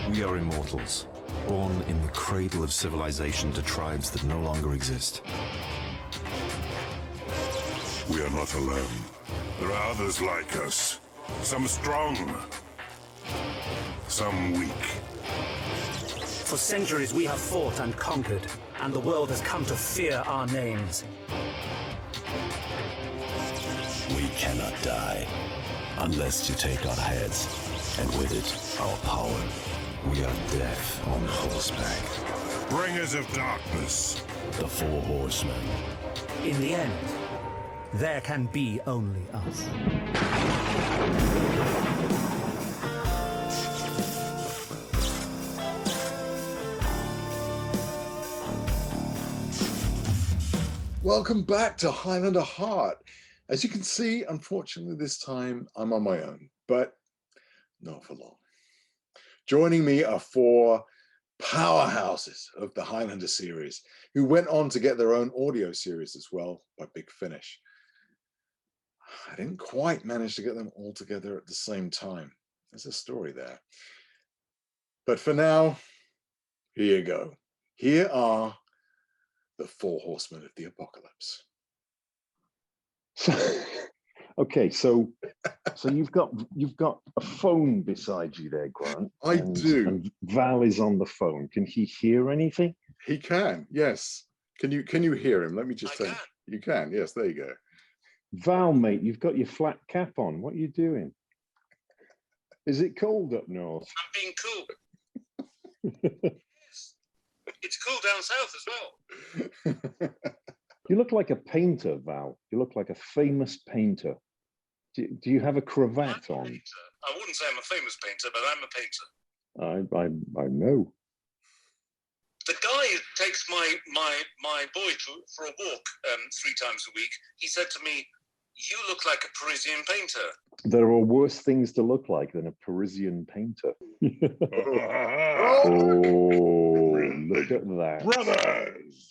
We are immortals, born in the cradle of civilization to tribes that no longer exist. We are not alone. There are others like us. Some strong, some weak. For centuries we have fought and conquered, and the world has come to fear our names. We cannot die unless you take our heads, and with it, our power. We are death on horseback. Bringers of darkness. The Four Horsemen. In the end, there can be only us. Welcome back to Highlander Heart. As you can see, unfortunately this time I'm on my own, but not for long. Joining me are four powerhouses of the Highlander series who went on to get their own audio series as well by Big Finish. I didn't quite manage to get them all together at the same time. There's a story there. But for now, here you go. Here are the Four Horsemen of the Apocalypse. Okay, so you've got a phone beside you there, Grant. I do. And Val is on the phone. Can he hear anything? He can, yes. Can you hear him? Let me just say. can. You can, yes, there you go. Val, mate, you've got your flat cap on. What are you doing? Is it cold up north? I'm being cool. Yes. It's cool down south as well. You look like a painter, Val. You look like a famous painter. Do you have a cravat on? I wouldn't say I'm a famous painter, but I'm a painter. I know. The guy who takes my boy for a walk 3 times a week, he said to me, "You look like a Parisian painter." There are worse things to look like than a Parisian painter. Oh, look at that. Brothers!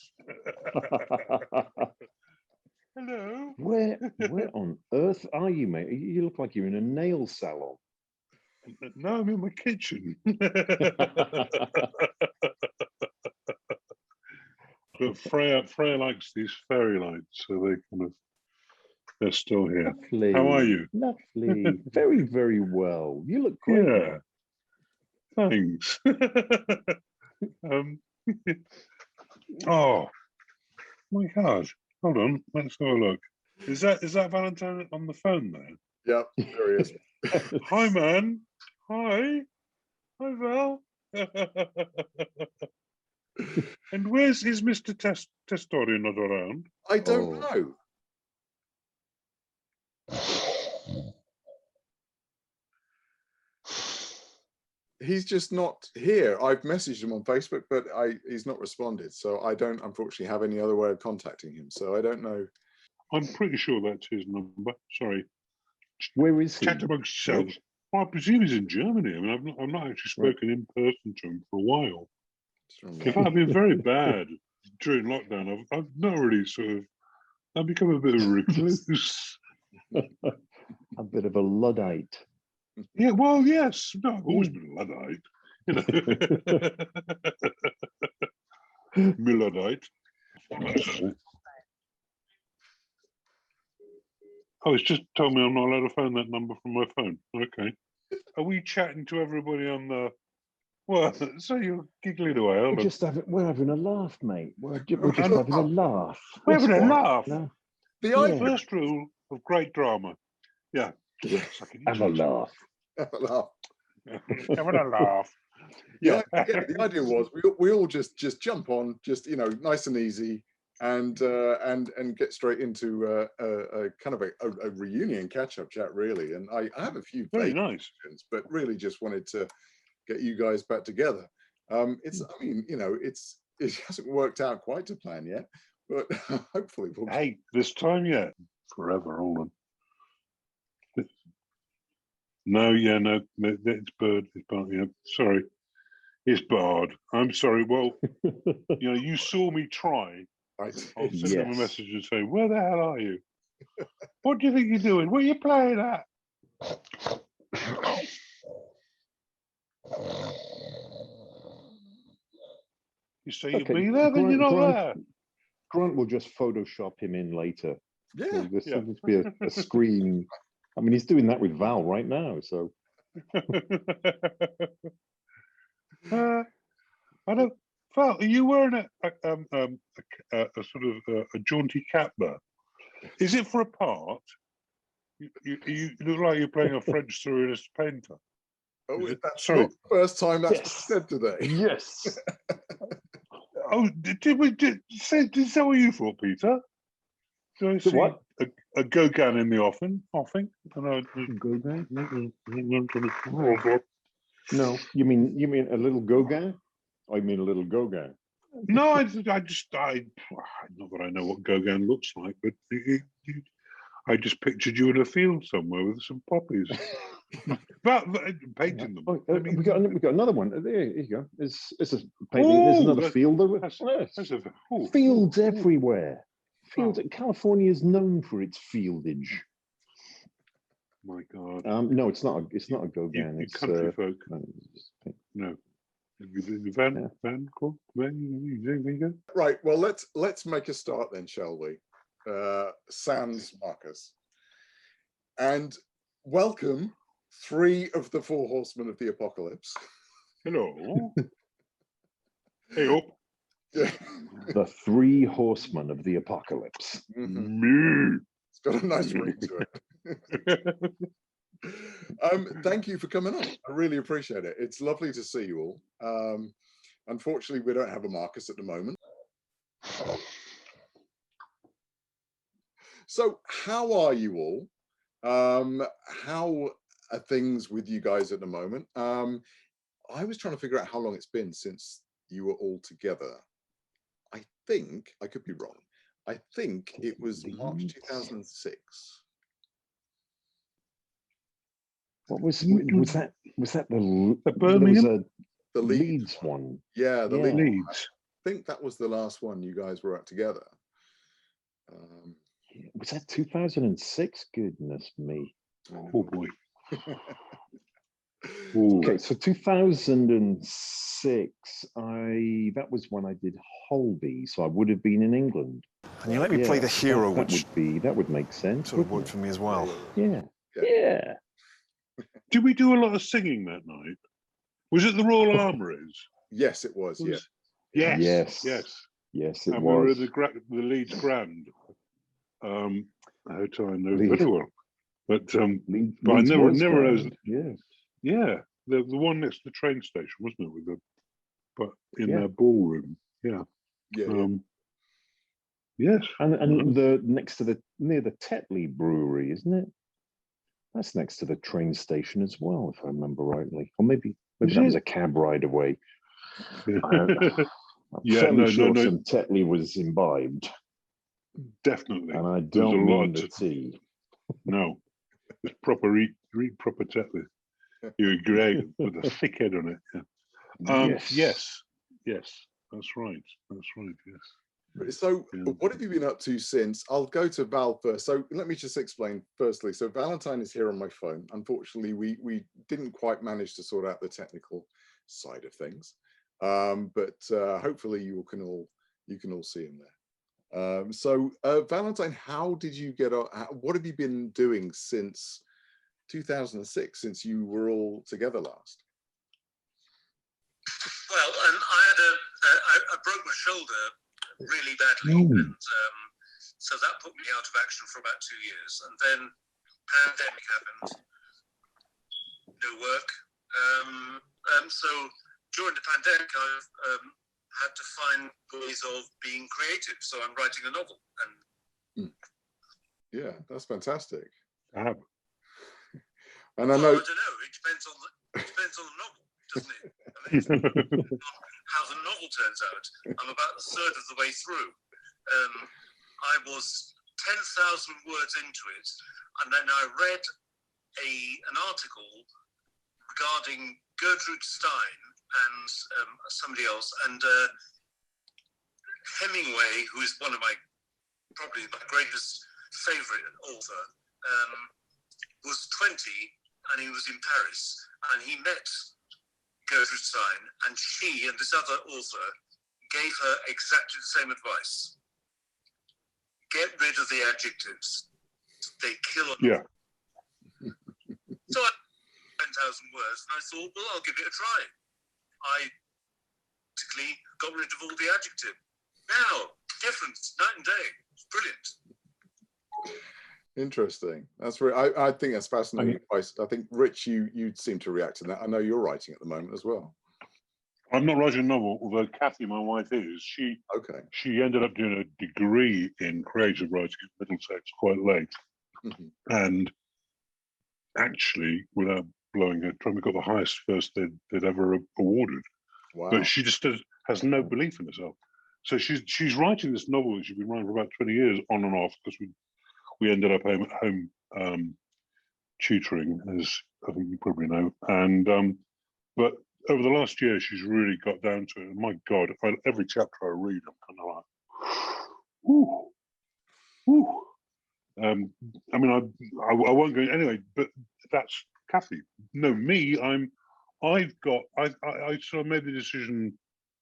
Hello. Where on earth are you, mate? You look like you're in a nail salon. No, I'm in my kitchen. But Freya likes these fairy lights, so they're still here. Lovely. How are you? Lovely. Very, very well. You look great. Yeah. Thanks. Oh my God! Hold on, let's have a look. Is that Valentine on the phone there? Yep, there he is. Hi, man. Hi, Val. And is Mr. Testori not around? I don't know. He's just not here. I've messaged him on Facebook, but he's not responded. So I don't, unfortunately, have any other way of contacting him. So I don't know. I'm pretty sure that's his number. Sorry. Where is he? Chat amongst yourselves. Well, I presume he's in Germany. I mean, I've not actually spoken in person to him for a while. In fact, I've been very bad during lockdown. I've not really I've become a bit of a recluse. A bit of a Luddite. Yeah, well, yes. No, I've always been a Luddite. You know. Me Luddite. Oh, it's just told me I'm not allowed to phone that number from my phone. Okay. Are we chatting to everybody on the... Well, so you're giggling away, aren't you? We're having a laugh, mate. We're just having a laugh. We're having a laugh. No. The first rule of great drama. Yeah. Yes, have a laugh. Have a laugh. Having a laugh. Yeah, the idea was we all just jump on, just nice and easy, and get straight into a kind of a reunion catch-up chat, really. And I have a few very nice questions, but really just wanted to get you guys back together. It hasn't worked out quite to plan yet, but hopefully we'll. Hey, this time yet? Forever, hold on. No, it's Bird. It's Bard. Yeah, sorry, it's Bard. I'm sorry. Well, you saw me try. Right. I'll send him a message and say, "Where the hell are you? What do you think you're doing? What are you playing at?" You say you'll be there, then you're not there. Grant will just Photoshop him in later. Yeah. There'll just be a screen. I mean, he's doing that with Val right now. So. I don't. Val, are you wearing a sort of a jaunty cap there? Is it for a part? You look like you're playing a French surrealist painter. Oh, that's not the first time that's been said today. Yes. Oh, did we say what you thought, Peter? Did I see what? A Gauguin in the offing? Gauguin? No, you mean a little Gauguin? I mean a little Gauguin. No, I not that I know what Gauguin looks like, but I just pictured you in a field somewhere with some poppies, but painting them. Oh, we got another one. There you go. It's a painting. There's another field. Fields everywhere. Fields. California is known for its fieldage. My God. No, it's not a Gauguin. It's country folk. No. Van. Right. Well, let's make a start then, shall we? Sans Marcus, and welcome 3 of the 4 Horsemen of the Apocalypse. Hello. Hey up. The 3 Horsemen of the Apocalypse. Mm-hmm. It's got a nice ring to it. Thank you for coming on. I really appreciate it. It's lovely to see you all. Unfortunately, we don't have a Marcus at the moment. So how are you all? How are things with you guys at the moment? I was trying to figure out how long it's been since you were all together. I think, I could be wrong, I think it was March 2006. What was that? Was that the Birmingham? The Leeds one? Yeah, the Yeah. Leeds. I think that was the last one you guys were at together. Was that 2006? Goodness me. Oh boy. Okay, so 2006, that was when I did Holby, so I would have been in England. And you let me play the hero, that would make sense. sort of worked for me as well. Yeah. Did we do a lot of singing that night? Was it the Royal Armouries? Yes, it was. Yeah. Yes. Yes, it and was. we were at the Leeds Grand. Hotel I know very well, but I never knows. Yes. Yeah, the one next to the train station, wasn't it? Their ballroom. Yeah. Yes. And the near the Tetley Brewery, isn't it? That's next to the train station as well, if I remember rightly. Or maybe that was a cab ride away. I'm fairly sure some Tetley was imbibed. Definitely. And I don't mean the tea. No. It's proper proper Tetley. You're Greg with a thick head on it. Yes. That's right. Yes. So what have you been up to since? I'll go to Val first. So let me just explain firstly. So Valentine is here on my phone. Unfortunately, we didn't quite manage to sort out the technical side of things. But hopefully you can all see him there. So Valentine, how did you get on? What have you been doing since 2006, since you were all together last? Well, I broke my shoulder really badly, and so that put me out of action for about 2 years. And then pandemic happened, no work. So during the pandemic, I've had to find ways of being creative. So I'm writing a novel. And yeah, that's fantastic. And I know. I don't know. It depends on the novel, doesn't it? I mean, how the novel turns out. I'm about a third of the way through. I was 10,000 words into it, and then I read an article regarding Gertrude Stein and somebody else, and Hemingway, who is probably my greatest favorite author, was 20, and he was in Paris, and he met Gertrude Stein, and she and this other author gave her exactly the same advice. Get rid of the adjectives. They kill a Yeah. So I 10,000 words, and I thought, well, I'll give it a try. I basically got rid of all the adjective. Now, difference, night and day. It's brilliant. Interesting. That's really, I think that's fascinating. I think, Rich, you seem to react to that. I know you're writing at the moment as well. I'm not writing a novel, although Kathy, my wife, is. She ended up doing a degree in creative writing at Middlesex quite late. Mm-hmm. And actually, without blowing her trumpet, got the highest first they'd ever awarded. Wow. But she just has no belief in herself. So she's writing this novel that she's been writing for about 20 years on and off, because we ended up home tutoring, as I think you probably know. And but over the last year, she's really got down to it. And my God, every chapter I read, I'm kind of like, whoo, whoo. I mean, I won't go anyway. But that's Kathy. No, me. I sort of made the decision, I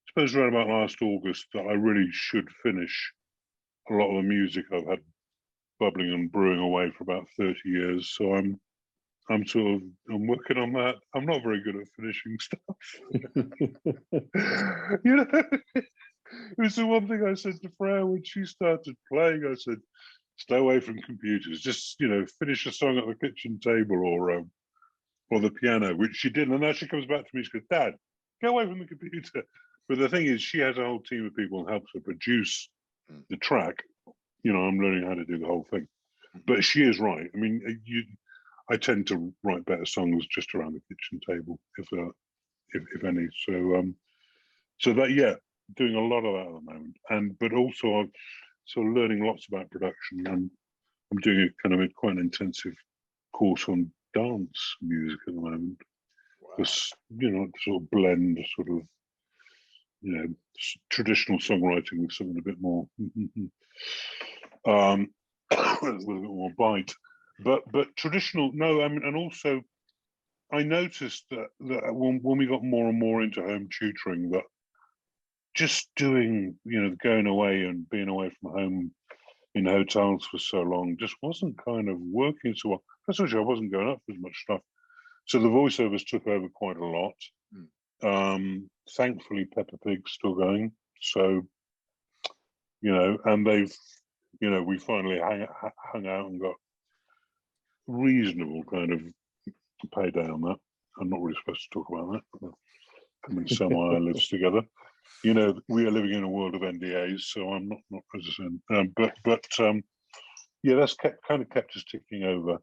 suppose around about last August, that I really should finish a lot of the music I've had bubbling and brewing away for about 30 years. So I'm working on that. I'm not very good at finishing stuff. You know, it was the one thing I said to Freya when she started playing. I said, stay away from computers. Just, finish a song at the kitchen table or the piano, which she did. And now she comes back to me, she goes, Dad, go away from the computer. But the thing is, she has a whole team of people who helps her produce the track. I'm learning how to do the whole thing. But she is right. I mean, I tend to write better songs just around the kitchen table, if any. So that, yeah, doing a lot of that at the moment. But also I'm sort of learning lots about production, and I'm doing a kind of quite an intensive course on dance music at the moment. Wow. To sort of blend sort of, traditional songwriting with something a bit more, with a bit more bite. But traditional, no, I mean, and also I noticed that when we got more and more into home tutoring, that just doing, going away and being away from home in hotels for so long just wasn't kind of working so well. First of all, I wasn't going up for as much stuff. So the voiceovers took over quite a lot. Thankfully, Peppa Pig's still going. So, and they've, we finally hung out and got reasonable kind of payday on that. I'm not really supposed to talk about that. I mean, Sam and I lives together. We are living in a world of NDAs, so I'm not as I said. Yeah, that's kind of kept us ticking over.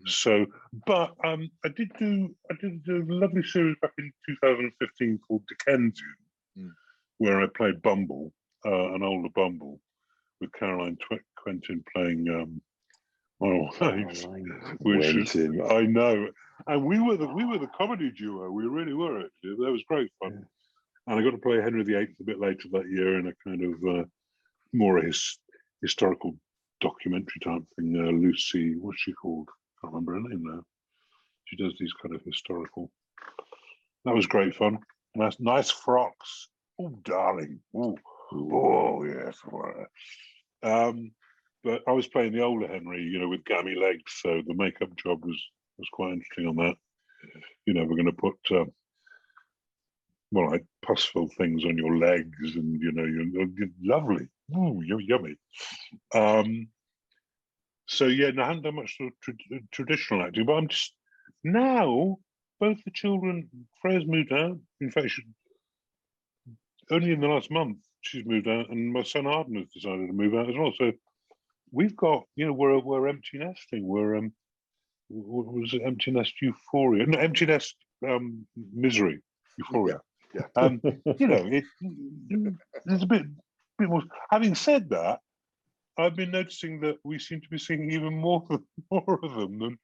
So, but I did do a lovely series back in 2015 called Dickensian, where I played Bumble, an older Bumble, with Caroline Quentin playing my wife, which is, I know, and we were the comedy duo. We really were actually. That was great fun. And I got to play Henry VIII a bit later that year in a kind of more historical documentary type thing. Lucy, what's she called? I can't remember her name now. She does these kind of historical. That was great fun. Nice frocks. Oh, darling. Oh, yes. But I was playing the older Henry, with gammy legs. So the makeup job was quite interesting on that. We're going to put like pus-filled things on your legs, and you're lovely. Ooh, yummy. So yeah, I haven't done much sort of traditional acting, but I'm just now. Both the children, Freya's moved out. In fact, only in the last month she's moved out, and my son Arden has decided to move out as well. So we've got, we're empty nesting. We're what was it, empty nest euphoria? No, empty nest misery, euphoria. Yeah. There's a bit more. Having said that, I've been noticing that we seem to be seeing even more of them than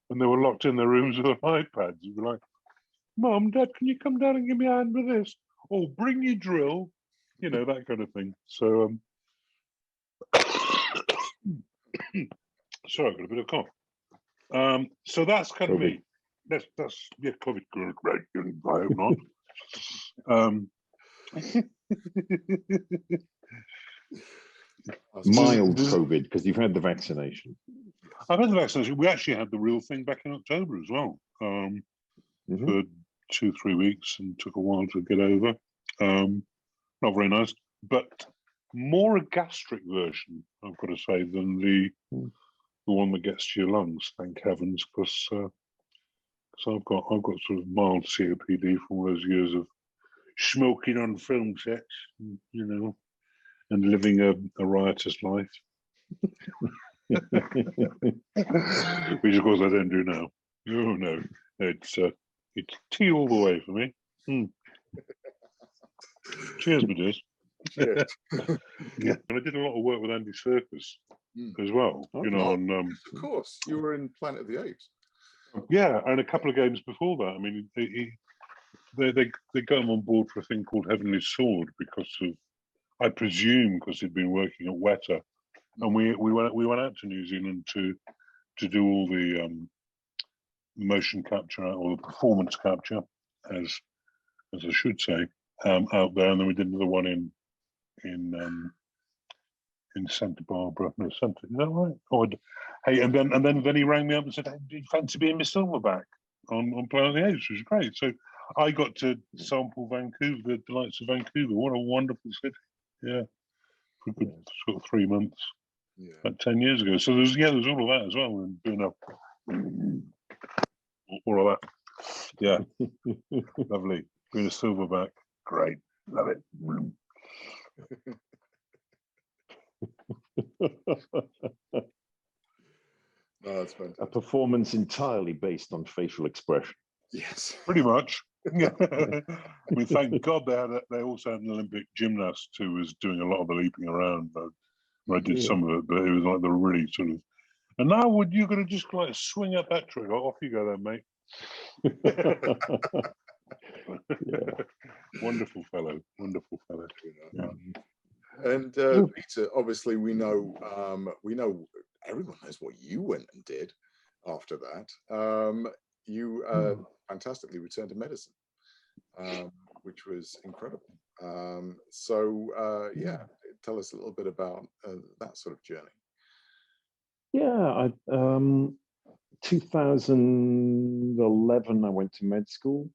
when they were locked in their rooms with their iPads. You'd be like, Mum, Dad, can you come down and give me a hand with this? Or bring your drill, that kind of thing. So, sorry, I've got a bit of cough. So that's kind of me. That's COVID, great. I hope not. Mild COVID, because you've had the vaccination. I've had the vaccination. We actually had the real thing back in October as well, for 2-3 weeks, and took a while to get over. Not very nice, but more a gastric version, I've got to say, than the one that gets to your lungs. Thank heavens, because I've got sort of mild COPD from all those years of smoking on film sets, you know, and living a riotous life, which of course I don't do now. Oh no, it's tea all the way for me. Cheers, my dears. Cheers. Yeah, and I did a lot of work with Andy Serkis as well. You know, on of course, you were in Planet of the Apes. yeah, and a couple of games before that. I mean, they got him on board for a thing called Heavenly Sword because of, I presume, because he'd been working at Weta, and we went out to New Zealand to do all the motion capture or the performance capture, as I should say, out there, and then we did another one in Santa Barbara. No, Santa, is that right? Oh, hey, and then he rang me up and said, hey, "Do you fancy being Miss Silverback on Planet of the Apes?" Which was great. So I got to sample Vancouver, the delights of Vancouver. What a wonderful city! Yeah, for a good sort of 3 months. Yeah, about 10 years ago. So there's all of that as well, and doing all of that. Yeah, lovely. Being a Silverback, great, love it. No, that's fantastic. A performance entirely based on facial expression. Yes, pretty much. Yeah. I mean, thank God they also had an Olympic gymnast who was doing a lot of the leaping around. I did some of it, but it was like the really sort of. And now, you're going to just like swing up that trigger? Off you go, then, mate. Wonderful fellow. Yeah. And Peter, obviously, we know everyone knows what you went and did after that. You fantastically returned to medicine, which was incredible. Tell us a little bit about that sort of journey. Yeah, 2011, I went to med school.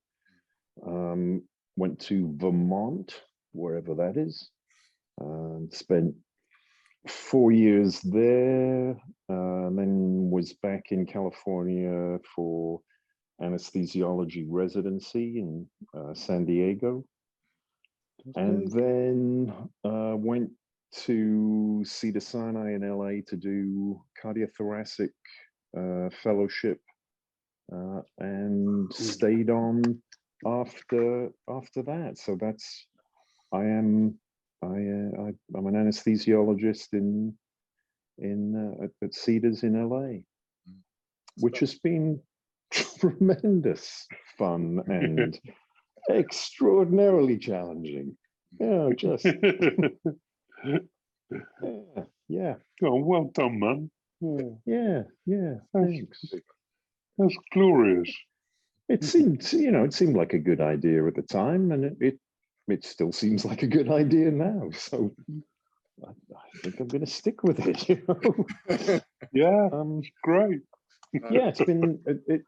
Went to Vermont, wherever that is. Spent 4 years there, and then was back in California for anesthesiology residency in San Diego. And then went to Cedars-Sinai in LA to do cardiothoracic fellowship, and stayed on after that. So that's I'm an anesthesiologist at Cedars in LA, which has been tremendous fun and extraordinarily challenging. Just yeah. Oh, well done, man. Yeah. Thanks. That's glorious. It seemed like a good idea at the time, and it still seems like a good idea now. So I think I'm going to stick with it. Yeah, great. Yeah,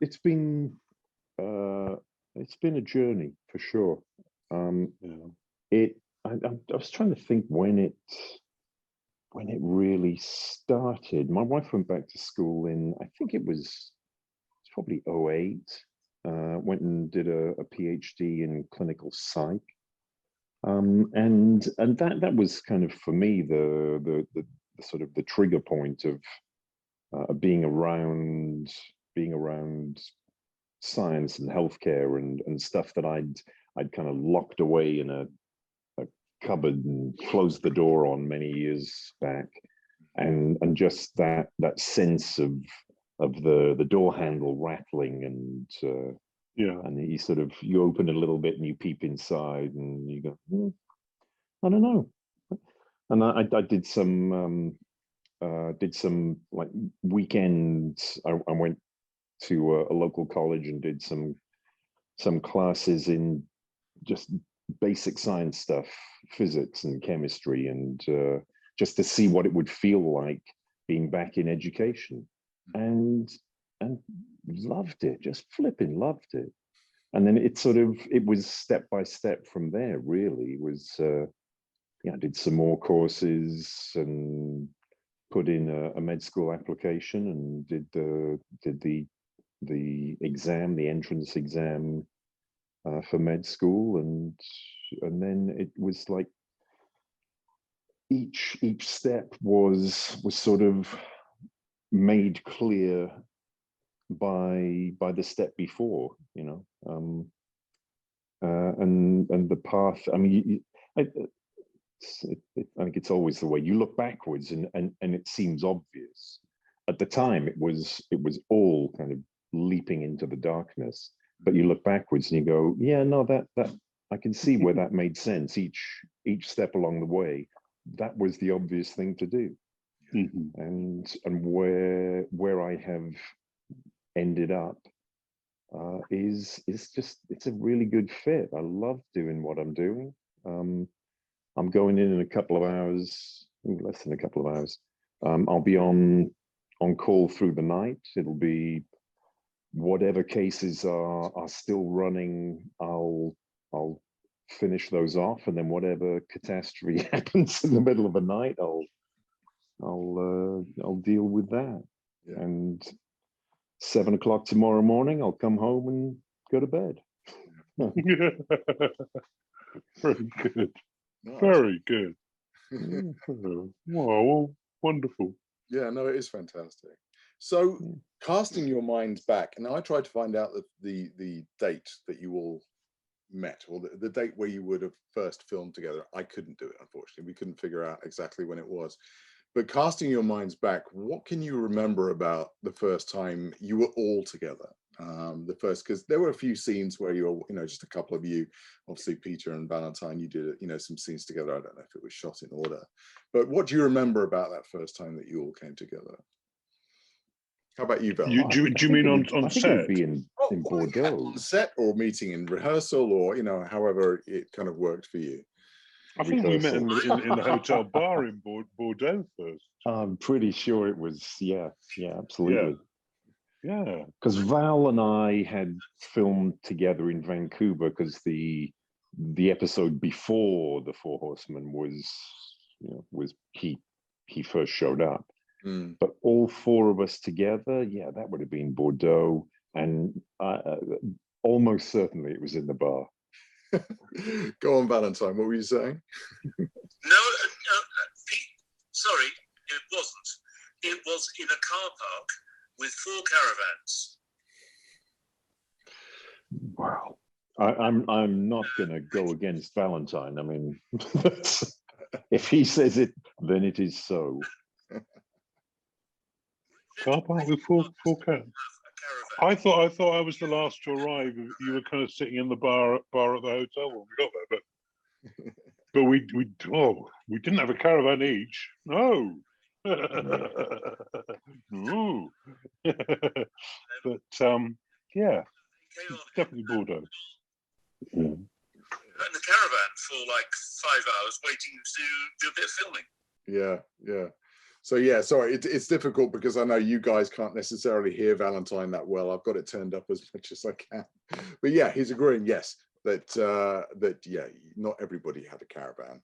it's been a journey for sure. I was trying to think when it really started. My wife went back to school in, I think it's probably 2008. Went and did a PhD in clinical psych. And that was kind of, for me, the sort of the trigger point of being around science and healthcare and stuff that I'd kind of locked away in a cupboard and closed the door on many years back, and just that sense of the door handle rattling, and and you open a little bit and you peep inside and you go, I don't know. And I did some like weekends. I went to a local college and did some classes in just basic science stuff, physics and chemistry, and just to see what it would feel like being back in education, and loved it, just flipping loved it. And then it was step by step from there, really. It was, I did some more courses and put in a med school application and did the exam, the entrance exam for med school. And then it was like each step was sort of made clear by the step before, and the path. I mean, I think it's always the way you look backwards, and it seems obvious. At the time, it was all kind of leaping into the darkness. But you look backwards and you go, yeah, no, that I can see where that made sense. Each step along the way, that was the obvious thing to do. Mm-hmm. And where I have ended up is it's a really good fit. I love doing what I'm doing. I'm going in a couple of hours, less than a couple of hours. I'll be on call through the night. It'll be whatever cases are still running. I'll finish those off, and then whatever catastrophe happens in the middle of the night, I'll deal with that. Yeah. And 7 o'clock tomorrow morning, I'll come home and go to bed. Very good. Nice. Very good. Wow, wonderful. Yeah, no, it is fantastic. So, casting your minds back, and I tried to find out the date that you all met, or the date where you would have first filmed together. I couldn't do it, unfortunately. We couldn't figure out exactly when it was. But casting your minds back, what can you remember about the first time you were all together? Because there were a few scenes where you were, just a couple of you, obviously Peter and Valentine, you did, some scenes together. I don't know if it was shot in order, but what do you remember about that first time that you all came together? How about you, Val? Do you mean on set? It would be in Bordeaux. On set, or meeting in rehearsal, or however it kind of worked for you. I think we met in the hotel bar in Bordeaux first. I'm pretty sure it was, yeah, absolutely. Yeah. Because Val and I had filmed together in Vancouver, because the episode before the Four Horsemen was he first showed up. But all four of us together, yeah, that would have been Bordeaux, and almost certainly it was in the bar. Go on, Valentine. What were you saying? No, Pete, sorry, it wasn't. It was in a car park with 4 caravans. Wow. I'm not going to go against Valentine. I mean, if he says it, then it is so. Car park with 4 caravans. I thought I was the last to arrive. You were kind of sitting in the bar at the hotel when we got there, but we didn't have a caravan each. No. No. But yeah, definitely Bordeaux. Yeah. In the caravan for like 5 hours, waiting to do a bit of filming. Yeah. So yeah, sorry, it's difficult because I know you guys can't necessarily hear Valentine that well. I've got it turned up as much as I can, but yeah, he's agreeing. Yes, that not everybody had a caravan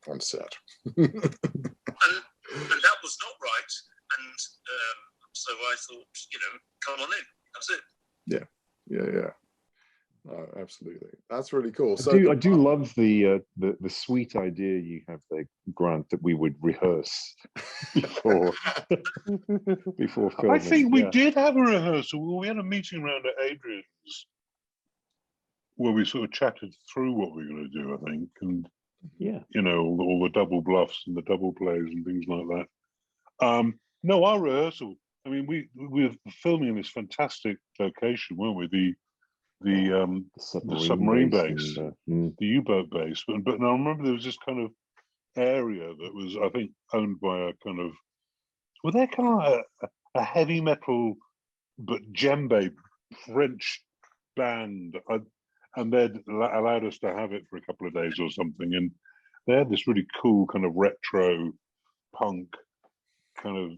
on set. and that was not right. And so I thought, come on in. That's it. Yeah. Oh, absolutely. That's really cool. So I do love the sweet idea you have there, Grant, that we would rehearse before filming. I think we did have a rehearsal. We had a meeting around at Adrian's where we sort of chatted through what we were going to do, I think, and all the double bluffs and the double plays and things like that. No, our rehearsal. I mean, we were filming in this fantastic location, weren't we? The submarine base, the U-boat base. But I remember there was this kind of area that was, I think, owned by a kind of, they're kind of a heavy metal but djembe French band. and they'd allowed us to have it for a couple of days or something, and they had this really cool kind of retro punk kind of,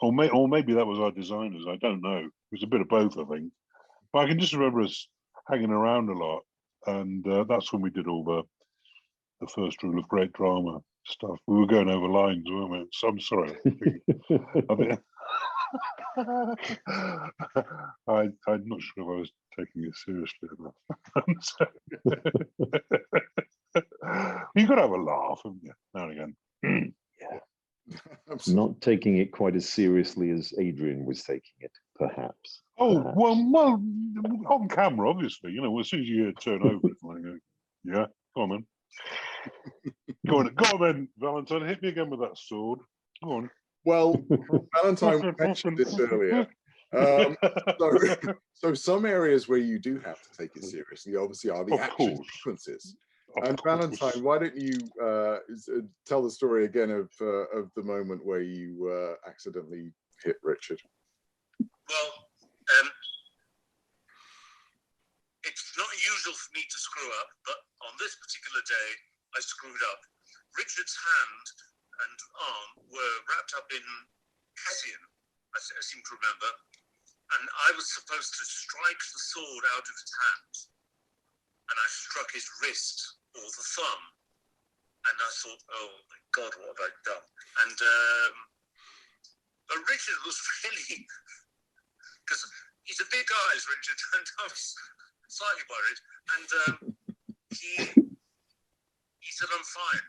or maybe that was our designers. I don't know. It was a bit of both, I think. But I can just remember us hanging around a lot, and that's when we did all the first rule of great drama stuff. We were going over lines, weren't we? So I'm sorry. I'm not sure if I was taking it seriously enough. You got to have a laugh, haven't you, now and again? Yeah. Not taking it quite as seriously as Adrian was taking it, perhaps. Oh, perhaps. well, on camera, obviously. You know, as soon as you turn over, it's like, yeah, go on then. Go on then, Valentine. Hit me again with that sword. Go on. Well, Valentine mentioned this earlier. So some areas where you do have to take it seriously, obviously, are the action sequences. And Valentine, why don't you tell the story again of the moment where you accidentally hit Richard? Well, it's not usual for me to screw up, but on this particular day, I screwed up. Richard's hand and arm were wrapped up in hessian, I seem to remember, and I was supposed to strike the sword out of his hand, and I struck his wrist or the thumb, and I thought, oh my God, what have I done? And but Richard was really, because he's a big guy, is Richard, and I was slightly worried, and he said, I'm fine.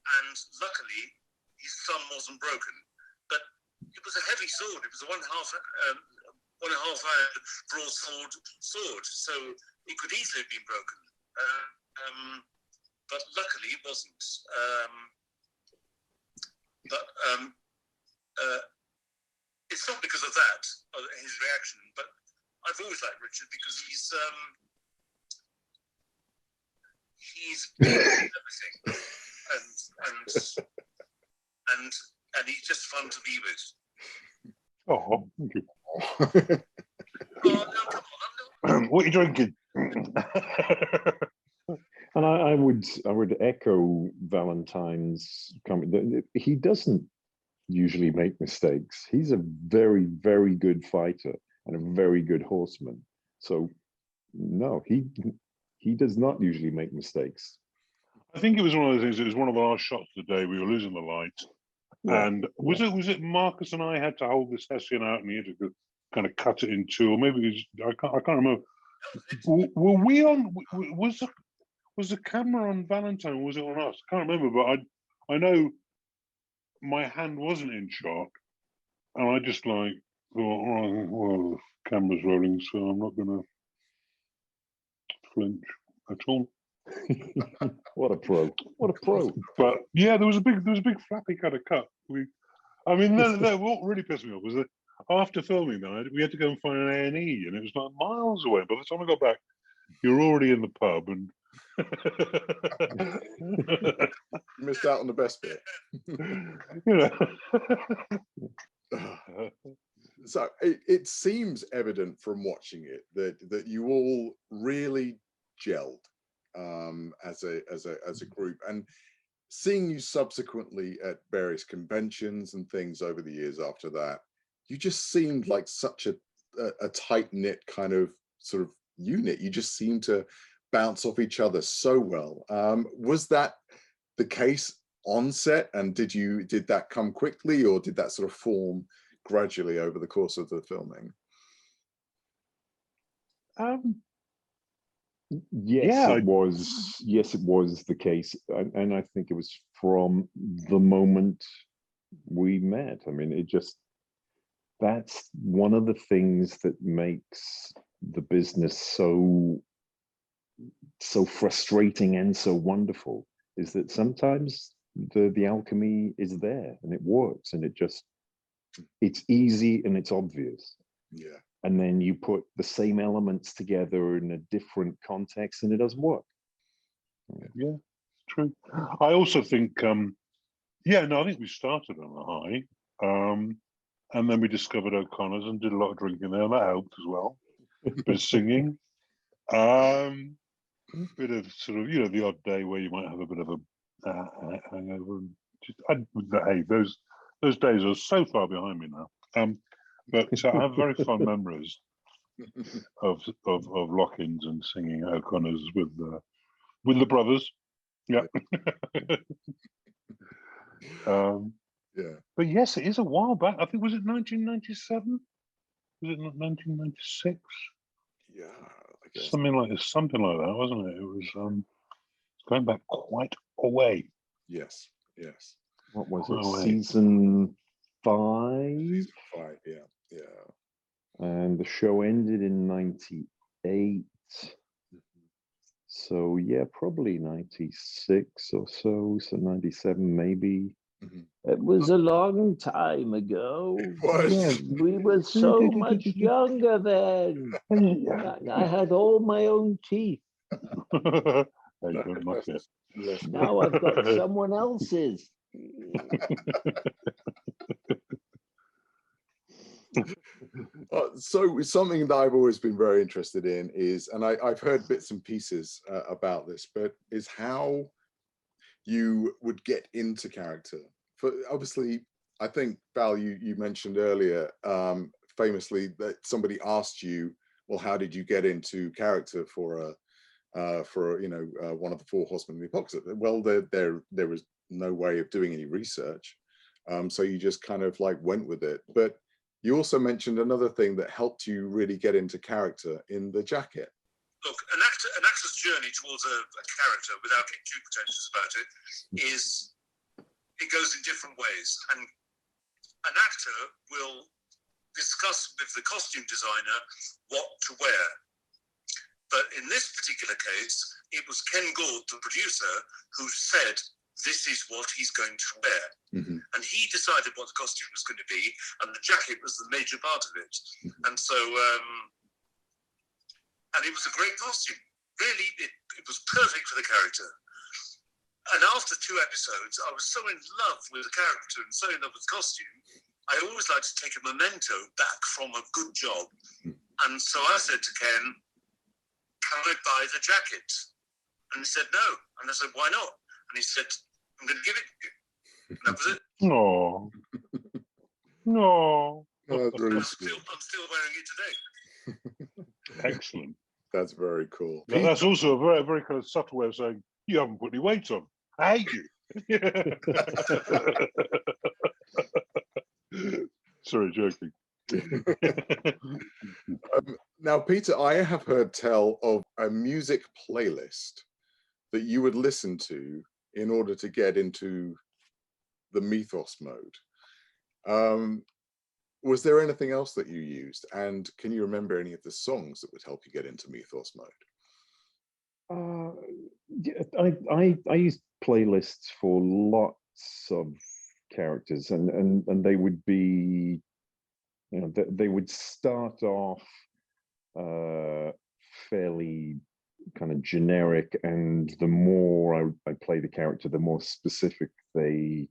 And luckily, his thumb wasn't broken. But it was a heavy sword. It was a one and a half iron broadsword sword, so it could easily have been broken. But luckily, it wasn't. It's not because of that, his reaction. But I've always liked Richard because he's everything. And he's just fun to be with. Oh, thank you. Oh, no, come on, what are you drinking? And I would echo Valentine's comment. He doesn't usually make mistakes. He's a very, very good fighter and a very good horseman. So no, he does not usually make mistakes. I think it was one of the things. It was one of the last shots of the day. We were losing the light, and was it Marcus and I had to hold this hessian out, and he had to kind of cut it in two, or maybe it was, I can't remember. Were we on? Was the camera on Valentine? Or was it on us? I can't remember, but I know my hand wasn't in shot, and I just like thought, oh, well, the camera's rolling, so I'm not going to flinch at all. What a pro! What a pro! But yeah, there was a big flappy kind of cut. I mean, what really pissed me off was that after filming that, we had to go and find an A&E, and it was like miles away. By the time I got back, you were already in the pub, and You missed out on the best bit. you know. So it seems evident from watching it that you all really gelled as a group, and seeing you subsequently at various conventions and things over the years after that, you just seemed like such a tight-knit kind of sort of unit. You just seemed to bounce off each other so well. Was that the case on set, and did that come quickly, or did that sort of form gradually over the course of the filming? Yes, it was. Yes, it was the case, and I think it was from the moment we met. I mean, that's one of the things that makes the business so frustrating and so wonderful, is that sometimes the alchemy is there and it works, and it's easy and it's obvious. Yeah. And then you put the same elements together in a different context and it doesn't work. Yeah, true. I also think, I think we started on a high, and then we discovered O'Connor's and did a lot of drinking there, and that helped as well. A bit of singing. Bit of sort of, the odd day where you might have a bit of a hangover, and hey, those days are so far behind me now. But so I have very fond memories of lock-ins and singing O'Connor's with the brothers. Yeah. Yeah. But yes, it is a while back. I think, was it 1997? Was it not 1996? Yeah, I guess. Something like that, wasn't it? It was going back quite a way. Yes, yes. What was Quite it? a way. Season 5? Season 5, yeah. And the show ended in 98. So yeah, probably 96 or so 97 maybe. It was a long time ago. It was. Yeah. We were so much younger then. I had all my own teeth. Hey, don't knock it. Now I've got someone else's. So something that I've always been very interested in is, and I've heard bits and pieces about this, but is how you would get into character. For obviously, I think, Val, you mentioned earlier, famously, that somebody asked you, well, how did you get into character for one of the Four Horsemen of the Apocalypse? Well, there was no way of doing any research, so you just kind of like went with it. But you also mentioned another thing that helped you really get into character in the jacket. Look, an actor's journey towards a character, without getting too pretentious about it, it goes in different ways. And an actor will discuss with the costume designer what to wear. But in this particular case, it was Ken Gord, the producer, who said, this is what he's going to wear. And he decided what the costume was going to be, and the jacket was the major part of it. And so, and it was a great costume. Really, it was perfect for the character. And after 2 episodes, I was so in love with the character and so in love with the costume, I always like to take a memento back from a good job. And so I said to Ken, can I buy the jacket? And he said, no. And I said, why not? And he said, I'm going to give it to you. And that was it. No. No. That's really I'm still wearing it today. Excellent. That's very cool. That's also a very, very kind of subtle way of saying, you haven't put any weight on. I hate you. Sorry, joking. Now, Peter, I have heard tell of a music playlist that you would listen to in order to get into the mythos mode. Was there anything else that you used? And can you remember any of the songs that would help you get into mythos mode? Yeah, I used playlists for lots of characters, and they would be, they would start off fairly kind of generic, and the more I play the character, the more specific they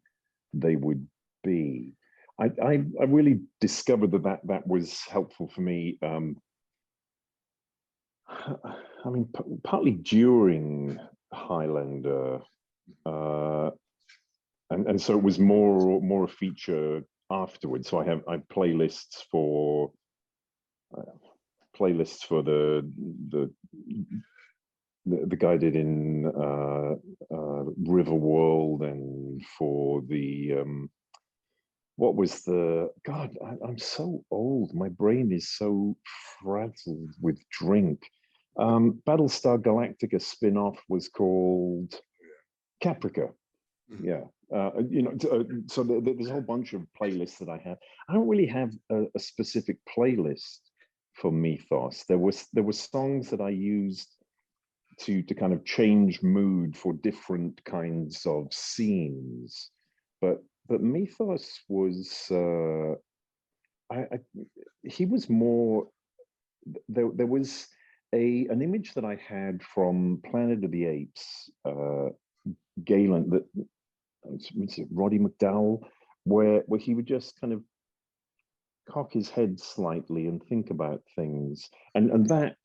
would be. I really discovered that was helpful for me. I mean, partly during Highlander, and so it was more a feature afterwards. So I have playlists for the guided in Riverworld, and for the what was the God? I'm so old. My brain is so frazzled with drink. Battlestar Galactica spin-off was called Caprica. Yeah. So there's a whole bunch of playlists that I have. I don't really have a specific playlist for mythos. There were songs that I used to kind of change mood for different kinds of scenes, but mythos was he was more. There was an image that I had from Planet of the Apes, Galen, that Roddy McDowell, where he would just kind of cock his head slightly and think about things, and that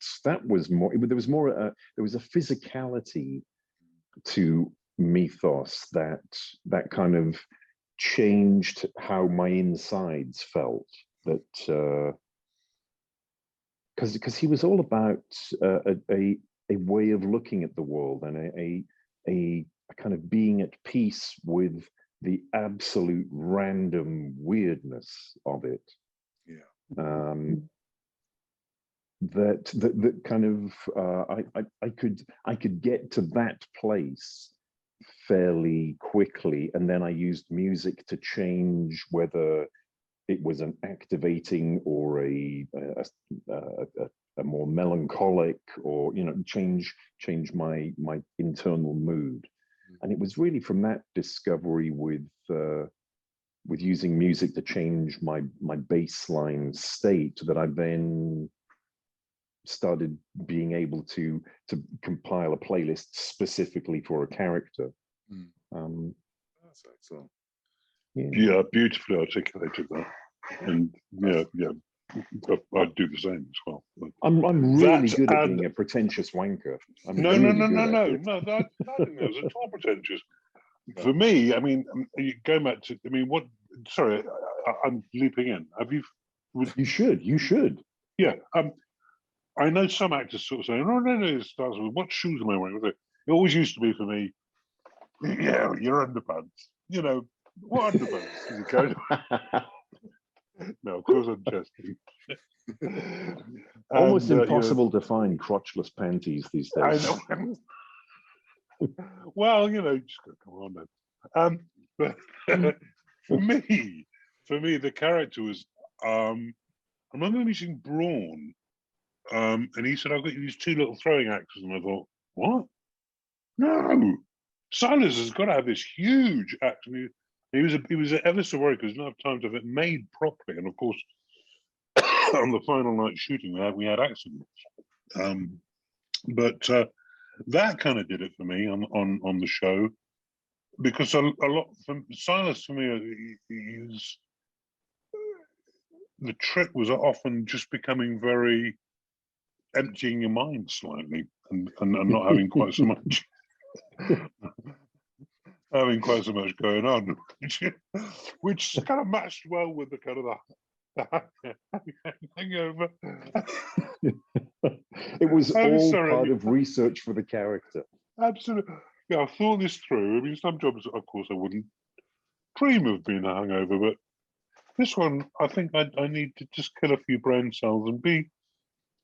was more. There was more. There was a physicality to mythos that kind of changed how my insides felt. That because he was all about a way of looking at the world and a kind of being at peace with the absolute random weirdness of it. Yeah. That kind of I could get to that place fairly quickly, and then I used music to change whether it was an activating or a more melancholic, or change my internal mood. And it was really from that discovery with using music to change my baseline state that I then started being able to compile a playlist specifically for a character. That's excellent. Yeah, beautifully articulated that. And yeah, I'd do the same as well. I'm really good at being a pretentious wanker. No, I think that was at all pretentious. For me, I mean, going back to, I mean, sorry, I'm leaping in. You should. Yeah. I know some actors sort of say, no, it starts with, what shoes am I wearing? It always used to be for me, yeah, your underpants. What underpants? No, of course I'm jesting. Almost impossible to find crotchless panties these days. I know. Well, just come on then. But for me, the character was, I remember meeting Braun, and he said, I've got these two little throwing axes, and I thought, what? No, Silas has got to have this huge axe. And he was ever so worried because he didn't have time to have it made properly, and of course, on the final night shooting, we had accidents. But that kind of did it for me on the show, because a lot from Silas, for me, the trick was often just becoming very emptying your mind slightly and not having quite so much going on, which kind of matched well with the kind of the hangover. It was all part of research for the character. Absolutely. Yeah, I thought this through. I mean, some jobs, of course, I wouldn't dream of being a hangover, but this one, I think I need to just kill a few brain cells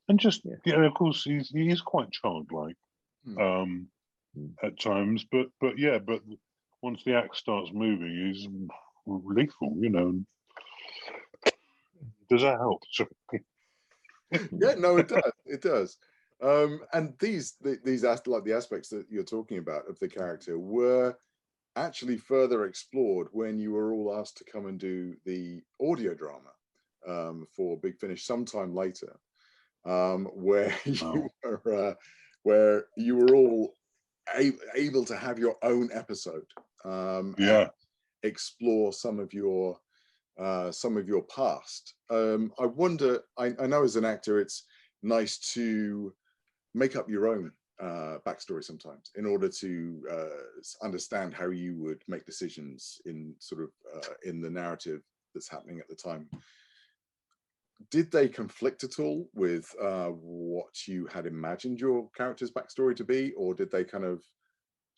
and just, of course, he is quite childlike at times, but once the axe starts moving, he's lethal, Does that help? Yeah, no, it does. It does. And these like the aspects that you're talking about of the character were actually further explored when you were all asked to come and do the audio drama for Big Finish sometime later, where you were all able to have your own episode, and explore some of your past. I wonder. I know as an actor, it's nice to make up your own backstory sometimes in order to understand how you would make decisions in in the narrative that's happening at the time. Did they conflict at all with what you had imagined your character's backstory to be, or did they kind of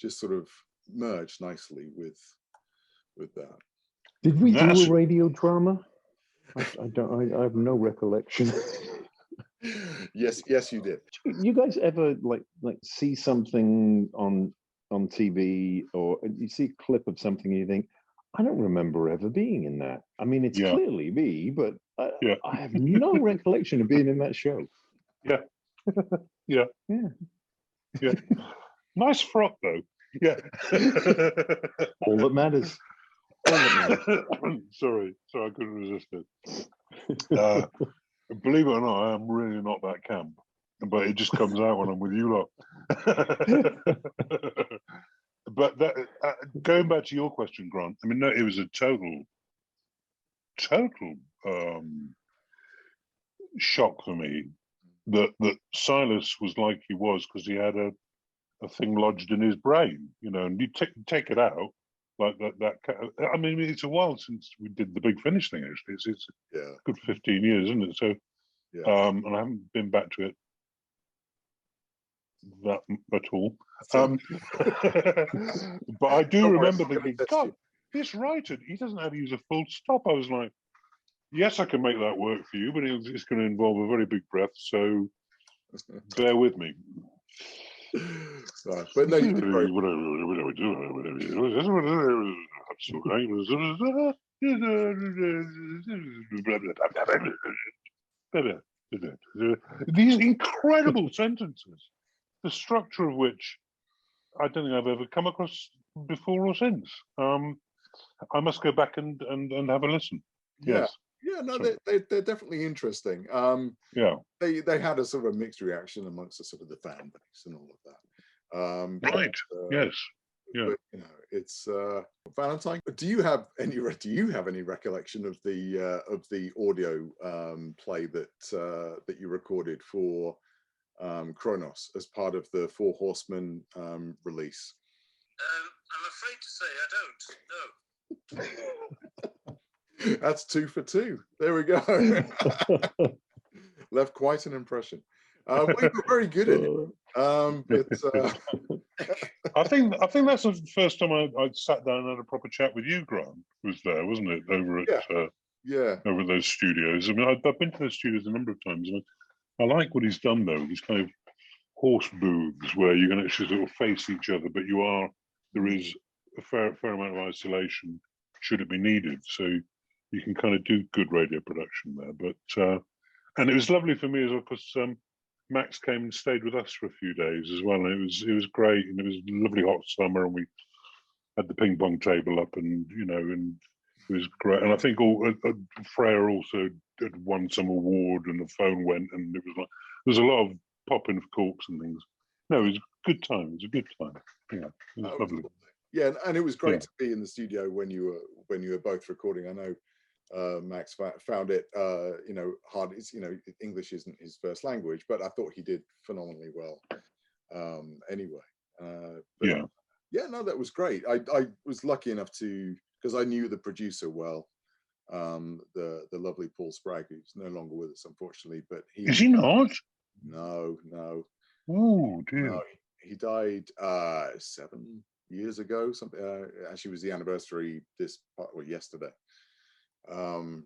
just sort of merge nicely with that? Did we do a radio drama? I have no recollection. Yes, you did. You guys ever like see something on TV, or you see a clip of something and you think, I don't remember ever being in that. I mean, it's clearly me, but I have no recollection of being in that show. Yeah. Nice frock, though. Yeah. All that matters. Sorry, I couldn't resist it. Believe it or not, I am really not that camp, but it just comes out when I'm with you lot. But going back to your question, Grant, I mean, no, it was a total shock for me that Silas was like he was because he had a thing lodged in his brain, and you take it out like that. I mean, it's a while since we did the Big Finish thing. Actually, it's Yeah. a good 15 years, isn't it? So, Yeah. and I haven't been back to it that at all. But I do remember thinking, God, this writer, he doesn't know how to use a full stop. I was like, yes, I can make that work for you, but it's going to involve a very big breath. So bear with me. Right. But no, you did very these incredible sentences, the structure of which I don't think I've ever come across before or since. I must go back and have a listen. Yeah. Yes. Yeah, no, Sorry. they're definitely interesting. Yeah. They had a sort of a mixed reaction amongst the sort of the fan base and all of that. Right. Yes. Yeah. But it's Valentine. Do you have any recollection of the audio play that you recorded for Kronos as part of the Four Horsemen release? I'm afraid to say I don't. No. That's 2 for 2. There we go. Left quite an impression. We were very good at it. I think that's the first time I sat down and had a proper chat with you, Grant. Was there, wasn't it? Over at over at those studios. I mean, I've been to those studios a number of times, and I like what he's done though. These kind of horse booths where you can actually sort of face each other, but there is a fair amount of isolation should it be needed. So you can kind of do good radio production there. But and it was lovely for me as well because Max came and stayed with us for a few days as well, and it was great, and it was a lovely hot summer, and we had the ping pong table up, and and it was great. And I think Freya also had won some award, and the phone went, and it was like there was a lot of popping of corks and things. No, it was a good time. It was a good time. Yeah, it was lovely. Yeah, and it was great to be in the studio when you were both recording. I know Max found it hard. It's English isn't his first language, but I thought he did phenomenally well anyway. No, that was great. I was lucky enough because I knew the producer well, the lovely Paul Spragg, who's no longer with us unfortunately, but is he not? No. Oh dear. No, he died 7 years ago. Something actually was the anniversary yesterday. Oh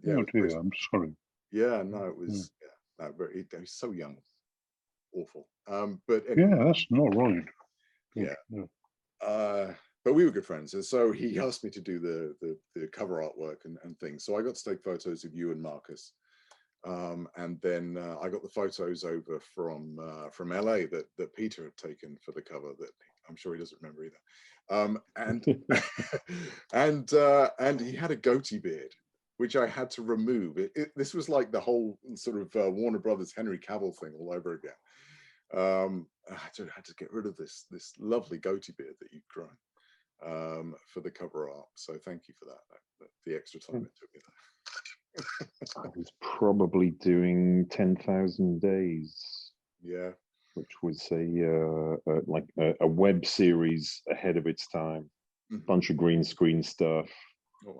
dear, I'm sorry. Yeah, no, it was he's so young, awful. But anyway, yeah, that's not right. Yeah. But we were good friends, and so he asked me to do the cover artwork and things. So I got to take photos of you and Marcus, and then I got the photos over from LA that Peter had taken for the cover that I'm sure he doesn't remember either. And he had a goatee beard, which I had to remove. This was like the whole sort of Warner Brothers Henry Cavill thing all over again. I had to get rid of this lovely goatee beard that you'd grown for the cover art. So thank you for that. The extra time it took me there. I was probably doing 10,000 Days. Yeah. Which was a web series ahead of its time. Bunch of green screen stuff,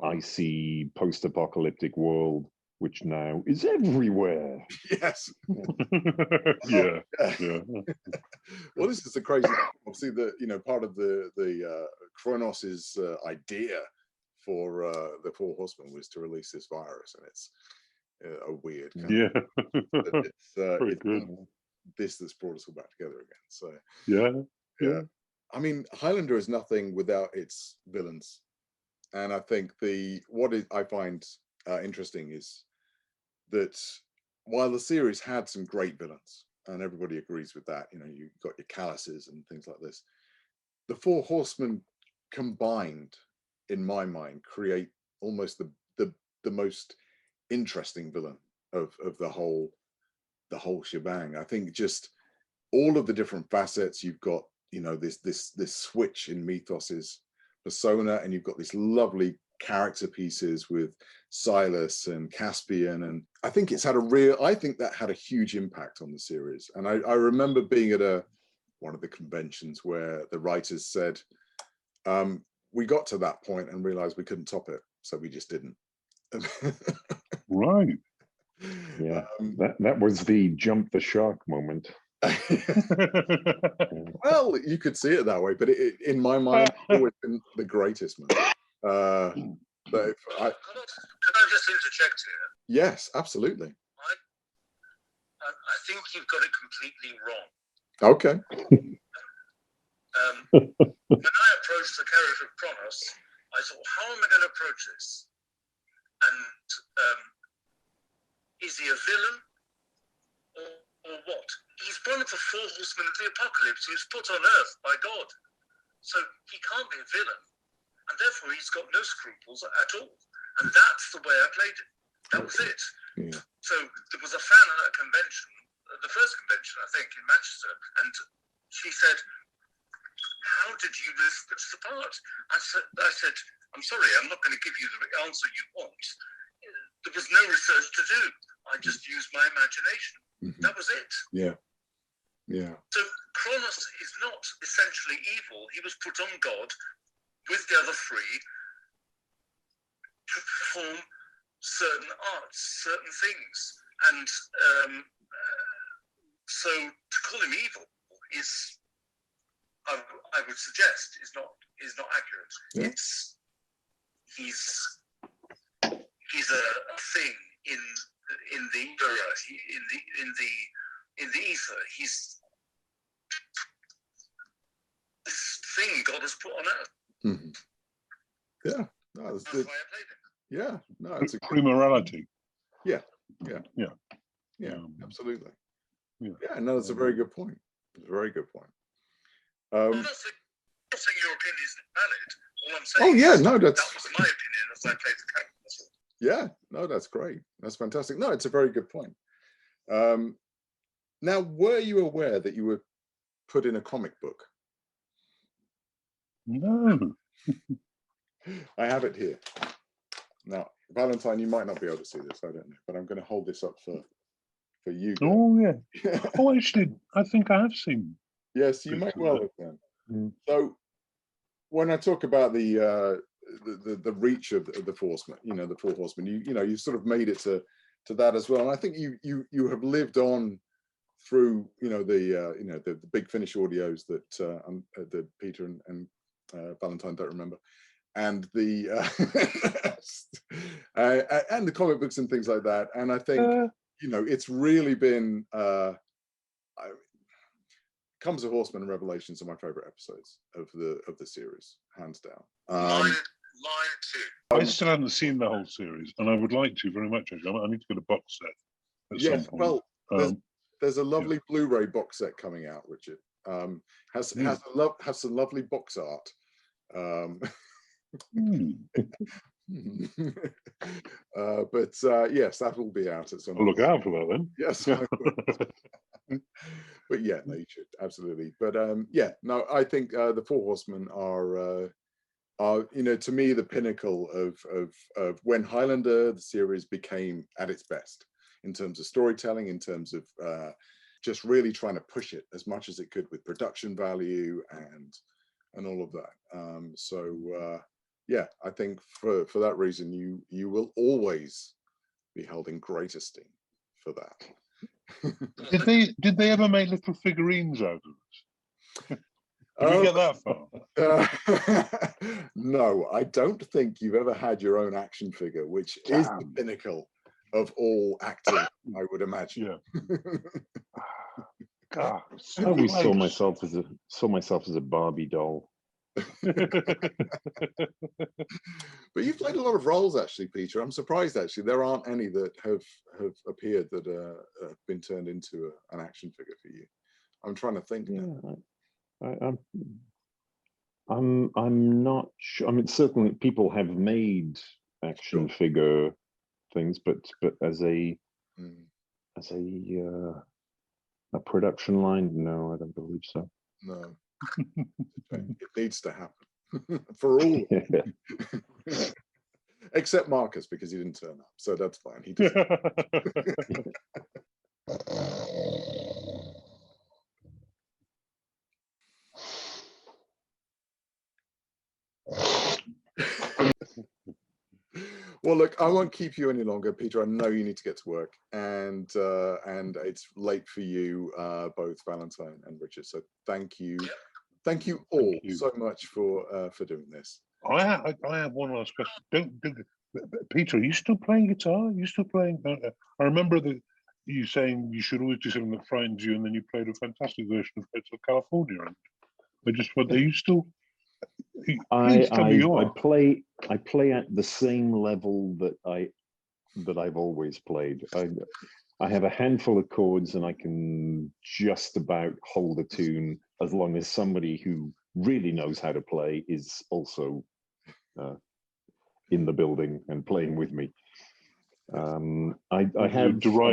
icy post-apocalyptic world, which now is everywhere. Yes. Yeah. Well, this is the crazy. Obviously, part of the Kronos's idea for the Four Horsemen was to release this virus, and it's a weird. It's good. That's brought us all back together again. So yeah. I mean, Highlander is nothing without its villains, and I think I find interesting is that while the series had some great villains, and everybody agrees with that, you got your Calluses and things like this, the Four Horsemen combined, in my mind, create almost the most interesting villain of the whole shebang. I think just all of the different facets. You've got this switch in Mythos's persona, and you've got this lovely character pieces with Silas and Caspian, and I think that had a huge impact on the series. And I remember being at one of the conventions where the writers said, we got to that point and realized we couldn't top it, so we just didn't. Right. Yeah, that was the jump the shark moment. Well, you could see it that way, but in my mind, it's always been the greatest moment. But Could I just interject here? Yes, absolutely. I think you've got it completely wrong. Okay. When I approached the character of Kronos, I thought, how am I going to approach this? And is he a villain or what? He's one of the four horsemen of the apocalypse. He was put on Earth by God. So he can't be a villain. And therefore, he's got no scruples at all. And that's the way I played it. That was it. Yeah. So there was a fan at a convention, the first convention, I think, in Manchester. And she said, how did you research the part? I said, I'm sorry, I'm not going to give you the answer you want. There was no research to do. I just used my imagination. Mm-hmm. That was it. Yeah. Yeah. So Kronos is not essentially evil. He was put on God with the other three to perform certain arts, certain things. And so to call him evil is, I would suggest, is not accurate. Yeah. He's a thing in the era, in the ether. He's this thing God has put on Earth. Mm-hmm. Yeah. No, That's why I played it. Yeah. No, it's a Primorality. Yeah. Absolutely. Yeah. No, that's a very good point. It's a very good point. I'm not saying your opinion isn't valid. All I'm saying that was my opinion as I played the character. Yeah, no, that's great. That's fantastic. No, it's a very good point. Now, were you aware that you were put in a comic book? No. I have it here. Now, Valentine, you might not be able to see this, I don't know, but I'm going to hold this up for you guys. Oh, yeah. Oh, actually, I think I have seen. Yes, you might well have done. Mm. So, when I talk about the reach of the Horsemen, the Four Horsemen, you sort of made it to that as well. And I think you have lived on through the Big Finish audios that Peter and Valentine don't remember, and the and the comic books and things like that. And I think it's really been Comes a Horseman and Revelations are my favorite episodes of the series, hands down. Mine too. I still haven't seen the whole series, and I would like to very much. Actually, I need to get a box set. Yes, well, there's a lovely Blu-ray box set coming out, Richard. Has some lovely box art. But yes, that will be out at some point. I'll look out for that then. Yes. But yeah, no, you should absolutely. But I think the Four Horsemen are to me the pinnacle of when Highlander the series became at its best in terms of storytelling, in terms of just really trying to push it as much as it could with production value and all of that. I think for that reason you will always be held in great esteem for that. Did they ever make little figurines out of it? Did we get that far? No, I don't think you've ever had your own action figure, which is the pinnacle of all acting, I would imagine. Yeah. God, I always saw myself as a Barbie doll. But you've played a lot of roles, actually, Peter. I'm surprised, actually, there aren't any that have appeared that have been turned into an action figure for you. I'm trying to think. Yeah, I'm not sure. I mean, certainly people have made action figure things, but as a production line, no, I don't believe so. No. It needs to happen for all. except Marcus, because he didn't turn up, so that's fine. He just Well, look, I won't keep you any longer, Peter. I know you need to get to work, and it's late for you, both Valentine and Richard. So thank you all so much for doing this. I have one last question. Peter, are you still playing guitar? Are you still playing? I remember you saying you should always do something that frightens you, and then you played a fantastic version of Hotel California. And I just wonder, are you still? I play at the same level that I've always played. I have a handful of chords, and I can just about hold a tune as long as somebody who really knows how to play is also in the building and playing with me. I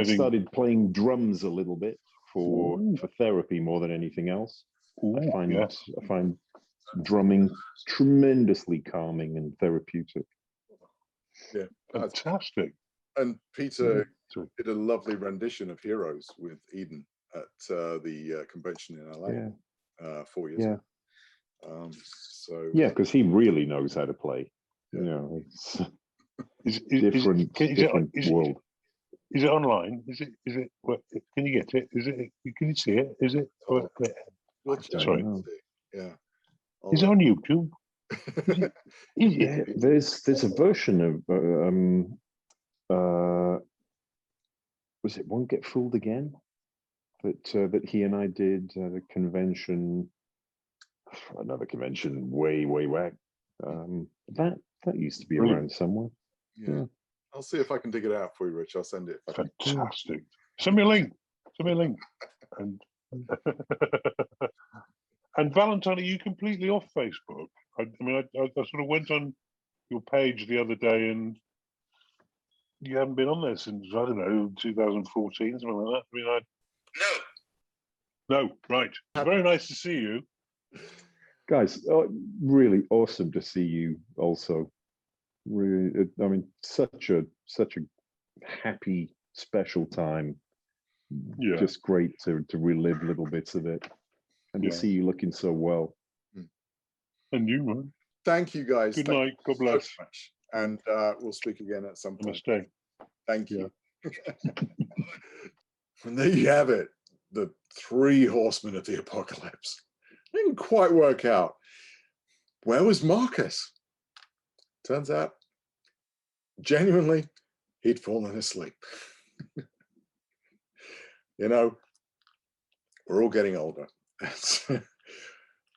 started playing drums a little bit for therapy more than anything else. I find drumming tremendously calming and therapeutic. Yeah, fantastic. And Peter did a lovely rendition of Heroes with Eden at the convention in LA 4 years ago. Because he really knows how to play. It's different world. Is it online? Is it? Can you get it? Can you see it? Is it? Sorry. Yeah. Is it on YouTube? There's a version of was it Won't Get Fooled Again that he and I did at a convention, another convention way back. That used to be around somewhere. Yeah. I'll see if I can dig it out for you, Rich. I'll send it. Fantastic. Send me a link. And and Valentine, are you completely off Facebook? I sort of went on your page the other day, and you haven't been on there since, I don't know, 2014, something like that. No, right. Very nice to see you. Guys, really awesome to see you also. Really, such a happy, special time. Yeah. Just great to relive little bits of it. And to see you looking so well. And you, man. Thank you, guys. Good night. God bless. So much. And we'll speak again at some point. Namaste. Thank you. And there you have it. The 3 horsemen of the apocalypse. Didn't quite work out. Where was Marcus? Turns out, genuinely, he'd fallen asleep. We're all getting older.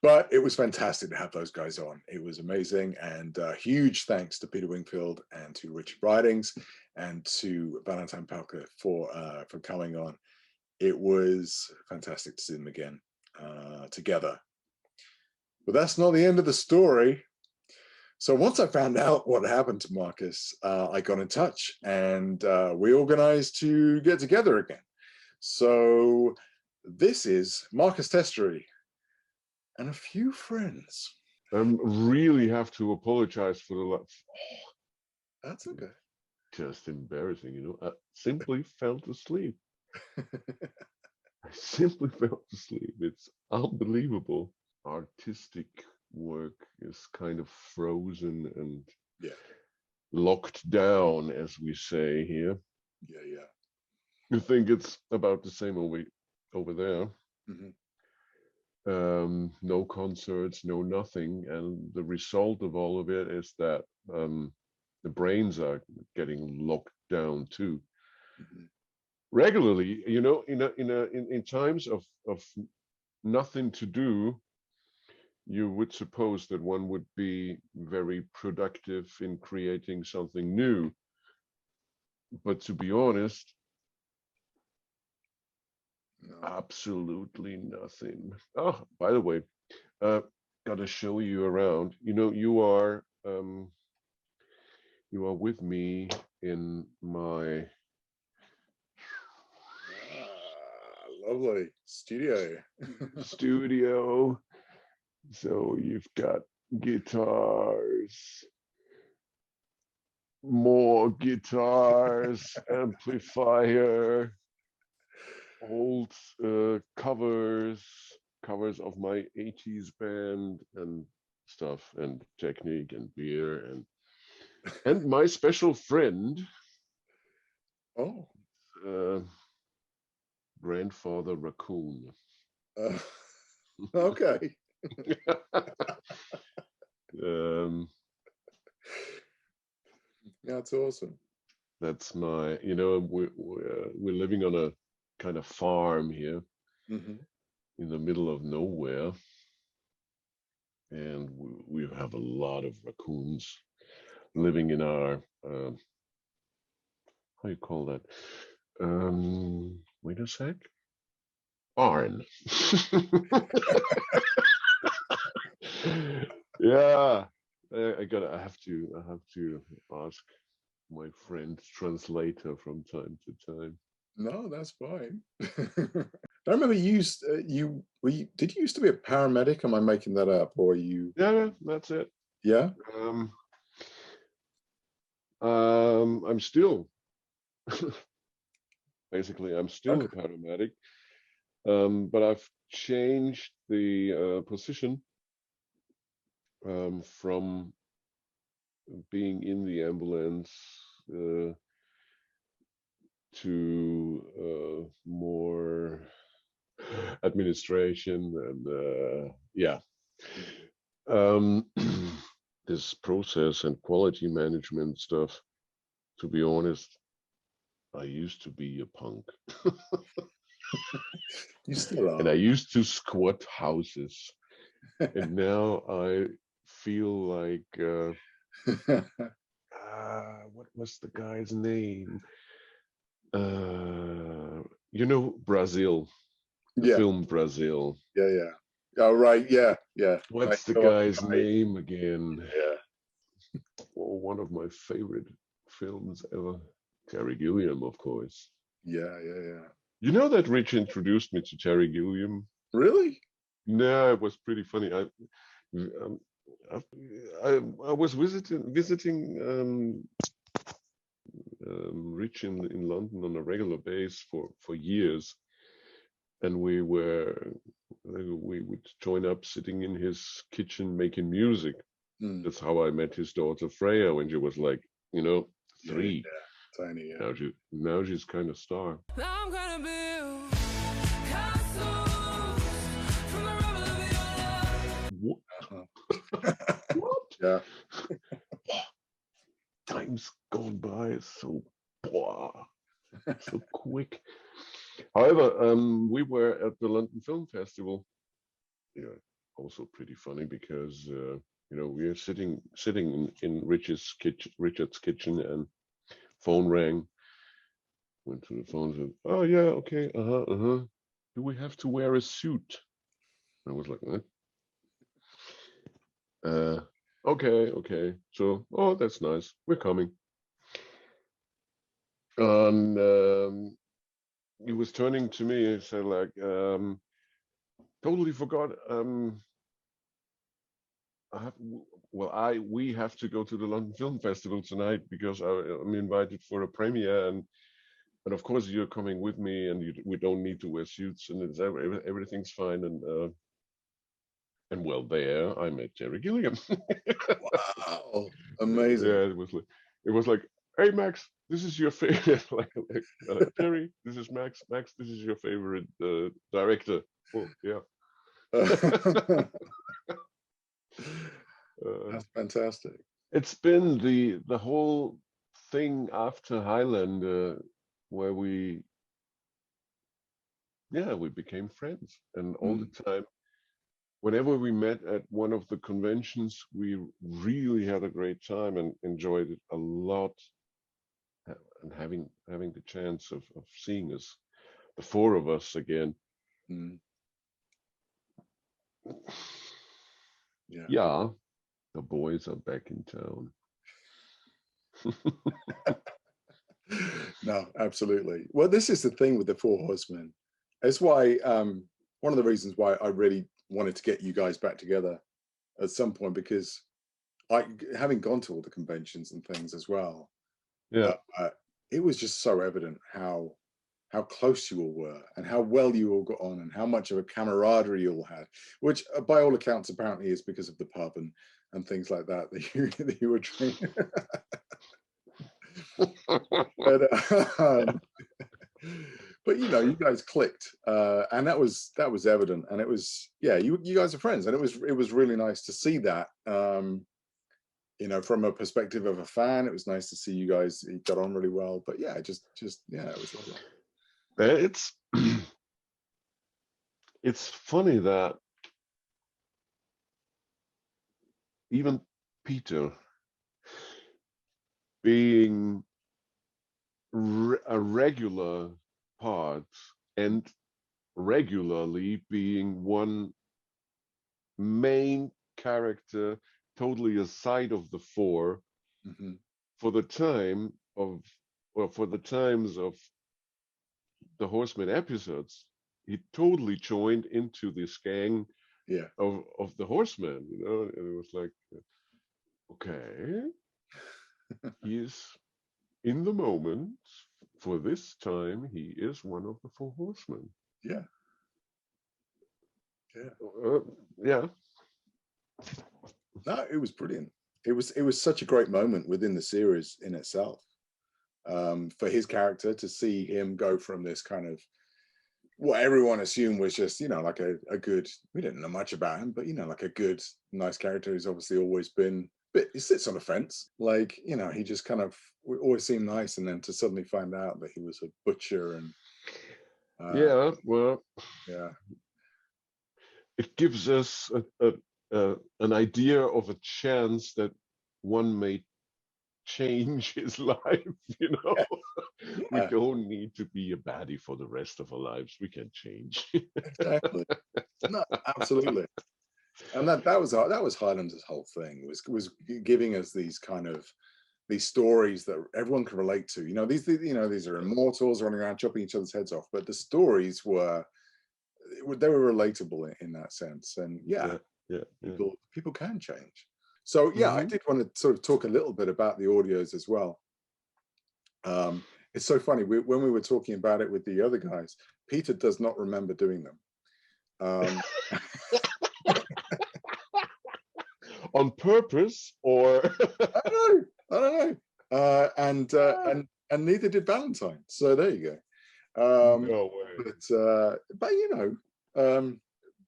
But it was fantastic to have those guys on. It was amazing, and huge thanks to Peter Wingfield and to Richard Ridings and to Valentine Palka for coming on. It was fantastic to see them again together. But that's not the end of the story. So once I found out what happened to Marcus, I got in touch, and we organized to get together again. So this is Marcus Testery and a few friends. Really have to apologize for the That's okay. Just embarrassing, I simply fell asleep. I simply fell asleep. It's unbelievable. Artistic work is kind of frozen and locked down, as we say here. Yeah. I think it's about the same over there. No concerts, no nothing, and the result of all of it is that the brains are getting locked down too. Regularly, in times of nothing to do, you would suppose that one would be very productive in creating something new. But to be honest, absolutely nothing. Oh, by the way, got to show you around. You are with me in my lovely studio. So you've got guitars, more guitars, amplifier, old covers of my 80s band and stuff, and technique and beer and my special friend, grandfather raccoon. Okay. That's awesome. That's my, we're living on a kind of farm here in the middle of nowhere, and we have a lot of raccoons living in our how you call that? Wait a sec. Barn. Yeah, I have to ask my friend translator from time to time. No, that's fine. I remember did you used to be a paramedic? Am I making that up, or you? Yeah, that's it. Yeah. I'm still basically I'm still a paramedic, but I've changed the position from being in the ambulance to more administration and this process and quality management stuff. To be honest, I used to be a punk. You still are. And I used to squat houses. And now I feel like what was the guy's name? Brazil. The film Brazil. Yeah. Oh, right. Yeah. What's the guy's name again? Yeah. Oh, one of my favorite films ever. Terry Gilliam, of course. Yeah. You know that Rich introduced me to Terry Gilliam? Really? No, it was pretty funny. I was visiting Rich in London on a regular basis for years, and we would join up sitting in his kitchen making music. That's how I met his daughter Freya when she was like 3. Yeah. Tiny. Yeah. Now she's kind of star. I'm gonna build castles from the rubble of your love. What? Yeah. Time's gone by so quick. However, we were at the London Film Festival. Yeah, also pretty funny because we are sitting in Richard's kitchen, and phone rang. Went to the phone and said, "Oh yeah, okay, Do we have to wear a suit?" I was like, "What?" Okay. So, oh, that's nice. We're coming. And he was turning to me and said, like, totally forgot. We have to go to the London Film Festival tonight because I'm invited for a premiere, and of course you're coming with me, and we don't need to wear suits, and everything's fine. And well, there I met Terry Gilliam. Wow, amazing! Yeah, it was like, hey Max, this is your favorite. Terry, this is Max. Max, this is your favorite director. Oh yeah. That's fantastic. It's been the whole thing after Highlander where we became friends, and all the time, whenever we met at one of the conventions, we really had a great time and enjoyed it a lot, and having the chance of seeing us, the four of us again. Yeah, the boys are back in town. No, absolutely. Well, this is the thing with the Four Horsemen. It's why one of the reasons why I really wanted to get you guys back together at some point, because having gone to all the conventions and things as well, Yeah. It was just so evident how close you all were and how well you all got on and how much of a camaraderie you all had, which by all accounts apparently is because of the pub and things like that that you were training. But you know, you guys clicked, and that was evident, and it was, yeah, you guys are friends, and it was really nice to see that. You know, from a perspective of a fan, it was nice to see you guys got on really well. But yeah, just yeah, it was lovely. It's funny that even Peter, being a regular part and regularly being one main character, totally aside of the four, for the time of, or for the times of the Horsemen episodes, he totally joined into this gang of the Horsemen, you know, and it was like, okay, he's in the moment. For this time, he is one of the Four Horsemen. Yeah. Yeah. No, it was brilliant. It was such a great moment within the series in itself. For his character to see him go from this kind of what everyone assumed was just, you know, like a good, we didn't know much about him, but you know, like a good, nice character who's obviously always been, but he sits on the fence. Like, you know, he just kind of always seemed nice, and then to suddenly find out that he was a butcher and yeah, well, yeah, it gives us an idea of a chance that one may change his life, you know. We don't need to be a baddie for the rest of our lives. We can change. Exactly. No, absolutely. And that was Highlander's whole thing, was giving us these kind of these stories that everyone can relate to. You know, these are immortals running around chopping each other's heads off, but the stories were relatable in that sense. And people can change. So yeah, I did want to sort of talk a little bit about the audios as well. It's so funny, when we were talking about it with the other guys, Peter does not remember doing them. On purpose, or I don't know. And neither did Valentine. So there you go. No way. But you know,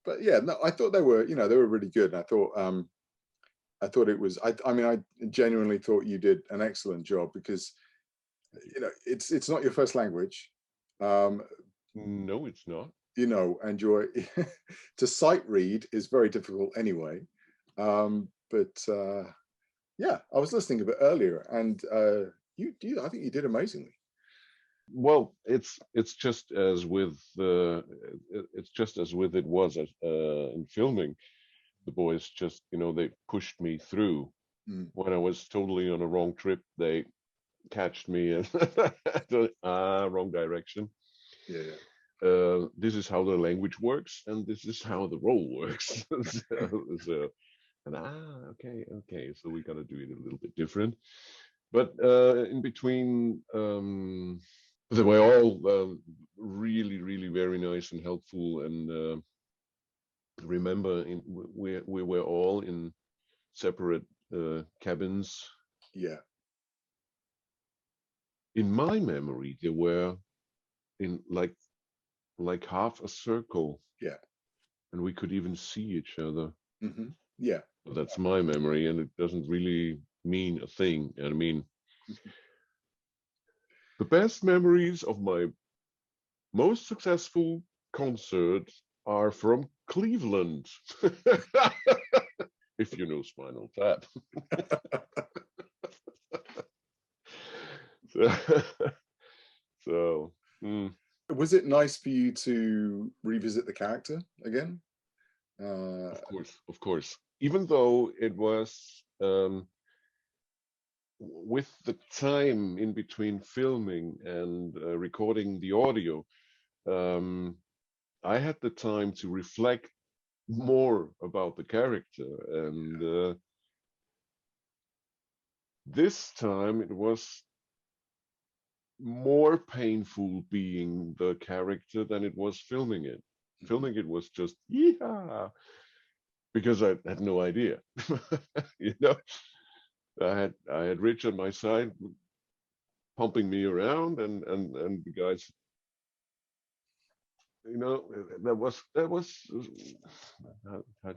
but yeah, no, I thought they were really good. And I thought it was. I mean, I genuinely thought you did an excellent job, because you know, it's not your first language. No, it's not. You know, and to sight read is very difficult anyway. But yeah, I was listening a bit earlier, and I think you did amazingly. Well, it's just as with it was in filming. The boys just, you know, they pushed me through. When I was totally on a wrong trip, they catched me in the wrong direction. This is how the language works, and this is how the role works. Okay, so we gotta do it a little bit different. But in between, they were all really, really very nice and helpful. And remember, we were all in separate cabins. Yeah. In my memory, they were in like half a circle. Yeah. And we could even see each other. Yeah. That's my memory, and it doesn't really mean a thing. I mean, the best memories of my most successful concert are from Cleveland. If you know Spinal Tap. So was it nice for you to revisit the character again? Of course. Even though it was with the time in between filming and recording the audio, I had the time to reflect more about the character, and this time it was more painful being the character than it was filming it. Filming it was just, yeah, because I had no idea. You know, I had Rich on my side, pumping me around, and the guys, you know, that was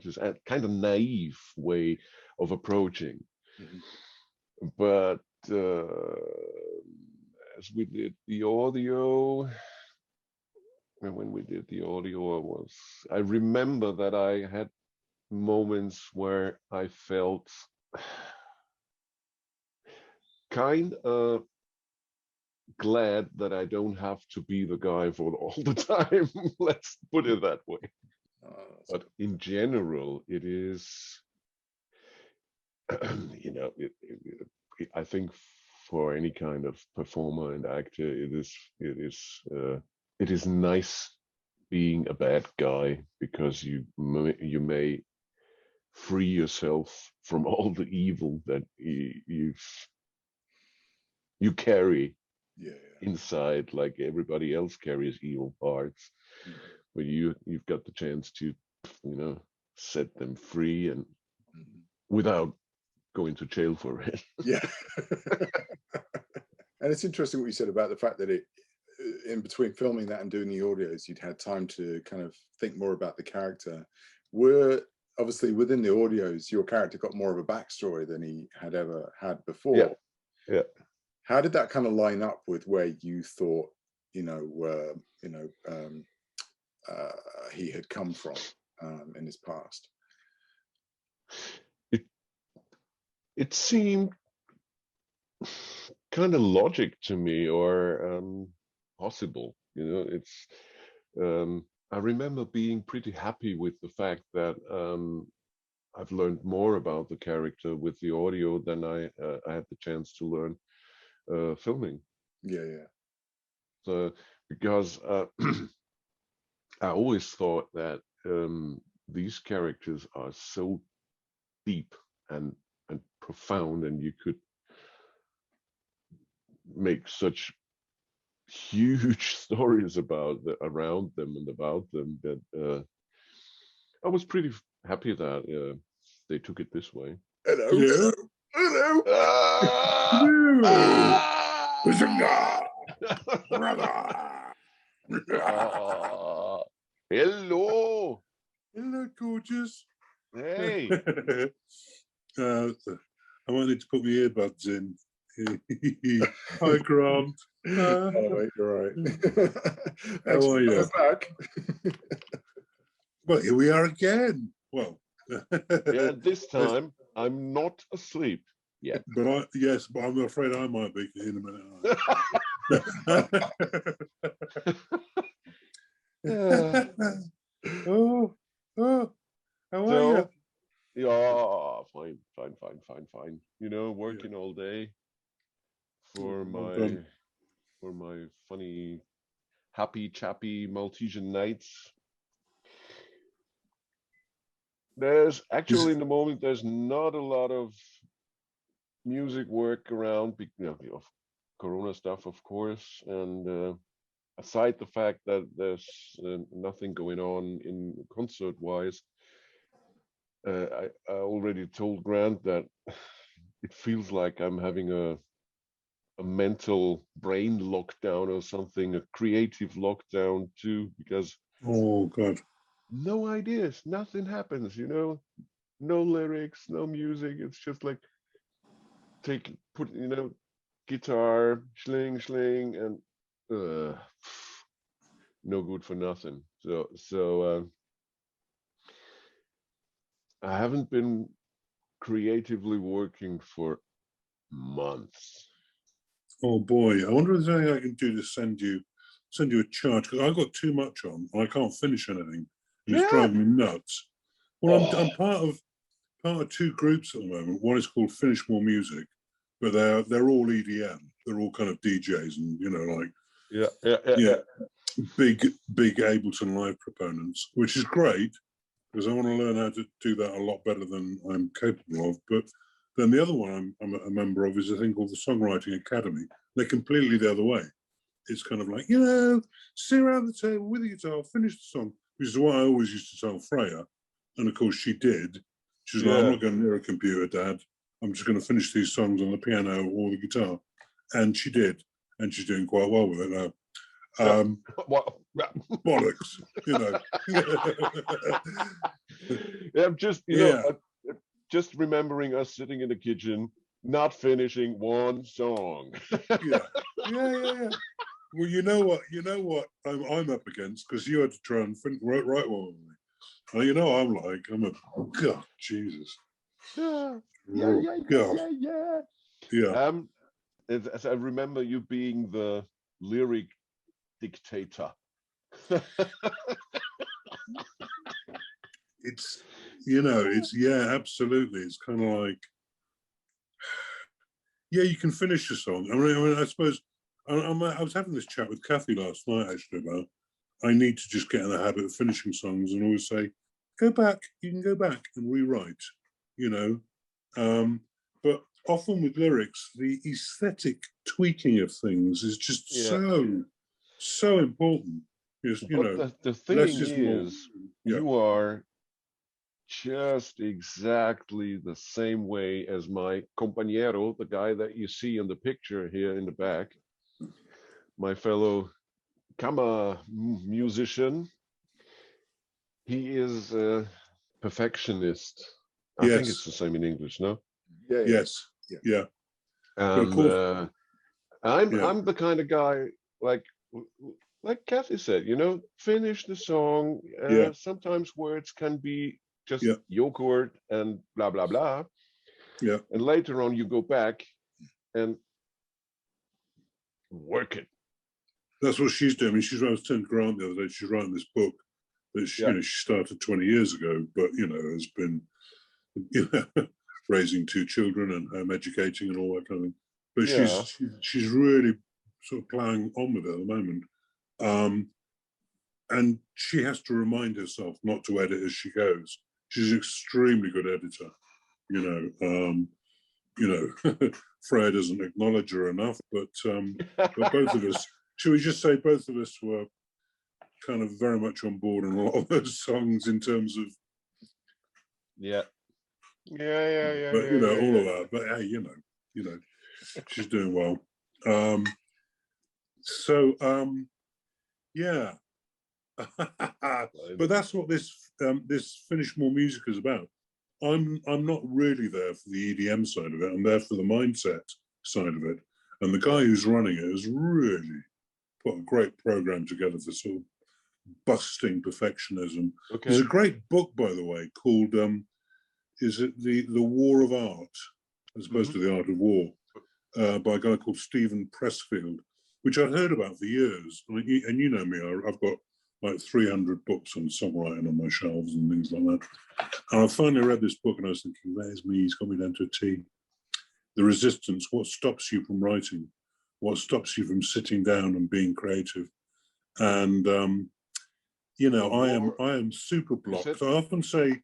just a kind of naive way of approaching. But as we did the audio, and when we did the audio, I remember that I had moments where I felt kind of glad that I don't have to be the guy for all the time. Let's put it that way. But in general, it is, you know, I think for any kind of performer and actor, it is nice being a bad guy, because you may free yourself from all the evil that you carry inside, like everybody else carries evil parts. But you've got the chance to, you know, set them free, and without going to jail for it. Yeah. And it's interesting what you said about the fact that in between filming that and doing the audios, you'd had time to kind of think more about the character. Obviously within the audios, your character got more of a backstory than he had ever had before. Yeah. How did that kind of line up with where you thought, he had come from in his past? It seemed kind of logic to me, or possible. You know, it's. I remember being pretty happy with the fact that I've learned more about the character with the audio than I had the chance to learn filming. Yeah. So because I always thought that these characters are so deep and profound, and you could make such huge stories around them and about them, that I was pretty happy that they took it this way. Hello. Hello. Hello, gorgeous. Hey. I might need to put my earbuds in. Hi, Grant. You're right. How are you? Back. Well, here we are again. Well, yeah, this time I'm not asleep yet. But I'm afraid I might be in a minute. Oh, how are you? Yeah, fine. You know, working all day for my funny, happy, chappy Maltesian nights. There's actually, in the moment, there's not a lot of music work around, of Corona stuff, of course, and aside the fact that there's nothing going on in concert-wise, I already told Grant that it feels like I'm having a mental brain lockdown or something, a creative lockdown too, because oh god, no ideas, nothing happens, you know, no lyrics, no music. It's just like put guitar, schling, and no good for nothing. So I haven't been creatively working for months. Oh boy, I wonder if there's anything I can do to send you a charge, because I've got too much on and I can't finish anything. It's driving me nuts. Well, I'm part of two groups at the moment. One is called Finish More Music, but they're all EDM. They're all kind of DJs, and yeah. Big Ableton Live proponents, which is great, because I want to learn how to do that a lot better than I'm capable of. But then the other one I'm a member of is a thing called the Songwriting Academy, They're completely the other way. It's kind of like, sit around the table with the guitar, finish the song, which is what I always used to tell Freya. And of course she did. She's like, I'm not going near a computer, Dad. I'm just going to finish these songs on the piano or the guitar. And she did. And she's doing quite well with it now. Bollocks, Yeah, I'm just, just remembering us sitting in the kitchen, not finishing one song. yeah. Well, you know what I'm up against, because you had to try and write one with me. Well, I'm God, Jesus. Yeah. As I remember you being the lyric dictator. It's absolutely. It's kind of like, you can finish a song. I mean, I suppose I was having this chat with Kathy last night actually about I need to just get in the habit of finishing songs and always say, go back. You can go back and rewrite. But often with lyrics, the aesthetic tweaking of things is just so important. The thing is, you are just exactly the same way as my compañero, the guy that you see in the picture here in the back, my fellow Kammer musician. He is a perfectionist. I think it's the same in English, no? Yes. Yeah. And I'm the kind of guy like Kathy said, finish the song. Sometimes words can be just yogurt and blah blah blah. Yeah. And later on you go back and work it. That's what she's doing. I mean, I was telling Grant the other day, she's writing this book that she started 20 years ago, but has been raising 2 children and home educating and all that kind of thing. But she's really sort of ploughing on with it at the moment. And she has to remind herself not to edit as she goes. She's an extremely good editor. Freya doesn't acknowledge her enough, but both of us, should we just say both of us were kind of very much on board on a lot of those songs in terms of but all of that. But hey, she's doing well. But that's what this Finish More Music is about. I'm not really there for the EDM side of it. I'm there for the mindset side of it. And the guy who's running it has really put a great program together for sort of busting perfectionism. Okay. There's a great book, by the way, called is it the War of Art, as opposed to the Art of War, by a guy called Stephen Pressfield, which I'd heard about for years. I mean, and you know me, I've got like 300 books on songwriting on my shelves and things like that. And I finally read this book and I was thinking, there's me, he's got me down to a T. The resistance, what stops you from writing? What stops you from sitting down and being creative? And, I am super blocked. I often say,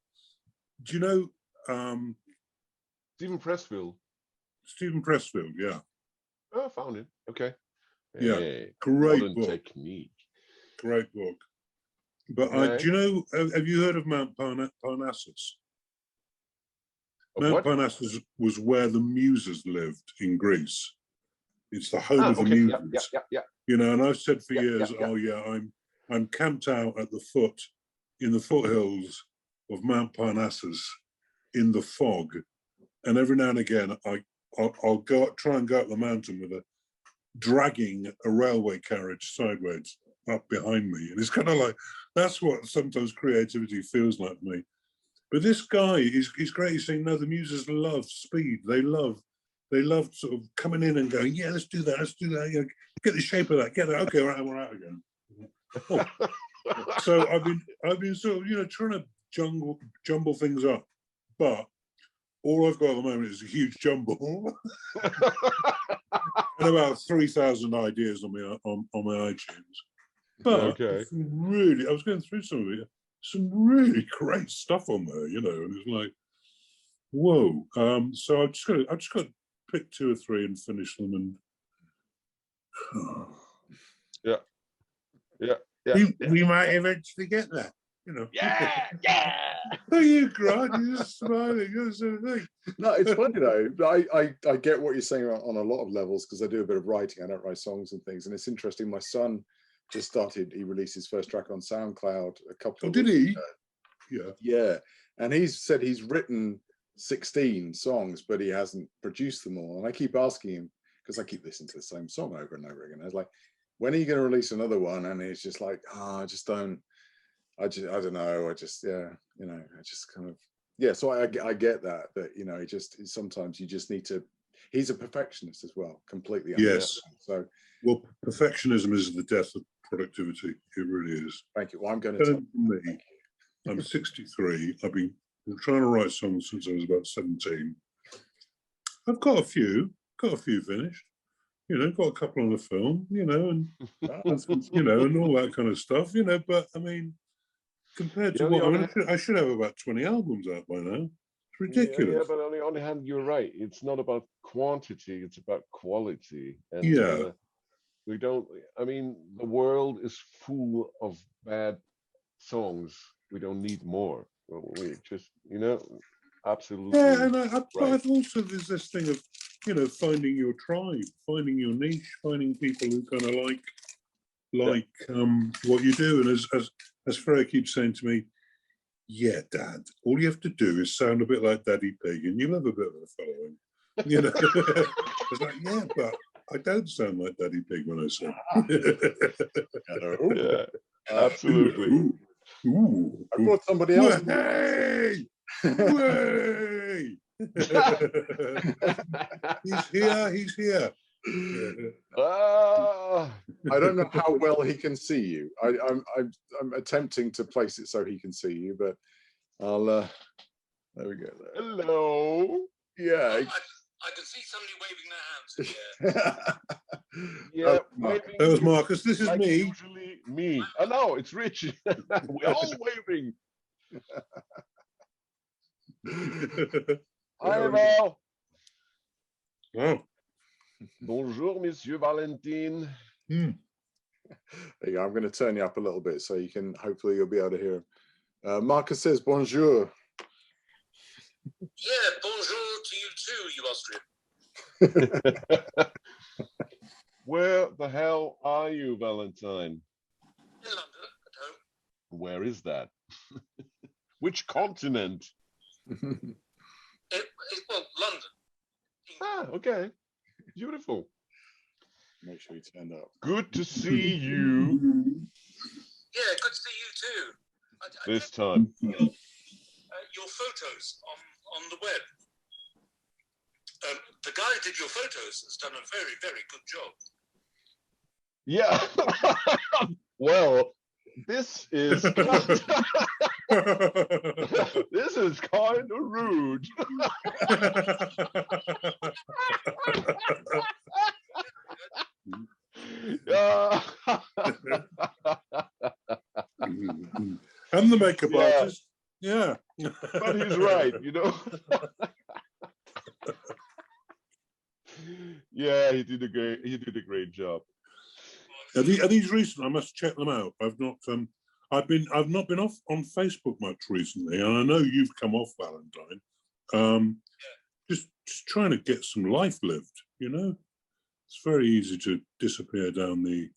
do you know... Stephen Pressfield? Stephen Pressfield, yeah. Oh, I found it. Okay. Yeah, hey, great book. Technique. Great book. But do you know, have you heard of Mount Parnassus? Mount Parnassus was where the Muses lived in Greece. It's the home of the Muses. And I've said for years, I'm camped out at the in the foothills of Mount Parnassus in the fog. And every now and again, I'll try and go up the mountain with dragging a railway carriage sideways up behind me. And it's kind of like, that's what sometimes creativity feels like to me. But this guy, he's great. He's saying, no, the Muses love speed. They love sort of coming in and going, yeah, let's do that. Get the shape of that. Get that. Okay, all right, we're out again. So I've been sort of, trying to jumble things up. But all I've got at the moment is a huge jumble. And about 3,000 ideas on my iTunes. But I was going through some really great stuff on there, and it's like, whoa. So I've just got to pick 2 or 3 and finish them Yeah. We might eventually get that. Yeah. Oh, you cried. You're just smiling. That's the thing. No, it's funny though. I get what you're saying on a lot of levels because I do a bit of writing. I don't write songs and things, and it's interesting. My son just started. He released his first track on SoundCloud a couple. Oh, of did weeks he? ago. Yeah, and he's said he's written 16 songs, but he hasn't produced them all. And I keep asking him because I keep listening to the same song over and over again. I was like, when are you going to release another one? And he's just like, I don't know. I just kind of, yeah. So I get that, sometimes you just need to, he's a perfectionist as well, completely. Yes. So, well, perfectionism is the death of productivity. It really is. Thank you. Well, I'm going to me. I'm 63. I've been trying to write songs since I was about 17. I've got a few finished. Got a couple on the film, and and all that kind of stuff, but I mean, compared to what I should have about 20 albums out by now. It's ridiculous. Yeah, but on the other hand, you're right. It's not about quantity, it's about quality. And we don't, I mean, the world is full of bad songs. We don't need more. We just, absolutely. Yeah, and I've also, there's this thing of, finding your tribe, finding your niche, finding people who kind of like what you do. And as Freya keeps saying to me, yeah, Dad, all you have to do is sound a bit like Daddy Pig and you'll have a bit of a following. It's like, yeah, but I don't sound like Daddy Pig when I sing. Yeah, absolutely. Ooh. I brought somebody else. Way! He's here. I don't know how well he can see you. I'm attempting to place it so he can see you, but I'll there we go. There. Hello. Yeah. I can see somebody waving their hands in the Yeah, air. That was Marcus. This is like me. Usually me. Oh no, it's Rich. We're all waving. Hi, Val. Oh. Bonjour, Monsieur Valentine. There you go. I'm going to turn you up a little bit so you can, hopefully you'll be able to hear him. Marcus says bonjour. Yeah, bonjour to you too, you Austrian. Where the hell are you, Valentine? In London, at home. Where is that? Which continent? Well, London. Ah, okay. Beautiful. Make sure you turn up. Good to see you. Yeah, good to see you too. This time. Your photos on the web. The guy who did your photos has done a very, very good job. Yeah. Well, this is this is kind of rude. I'm the makeup artist. Yeah. But he's right, Yeah, he did a great job. Are these recent? I must check them out. I've not been off on Facebook much recently, and I know you've come off, Valentine. Just trying to get some life lived, It's very easy to disappear down the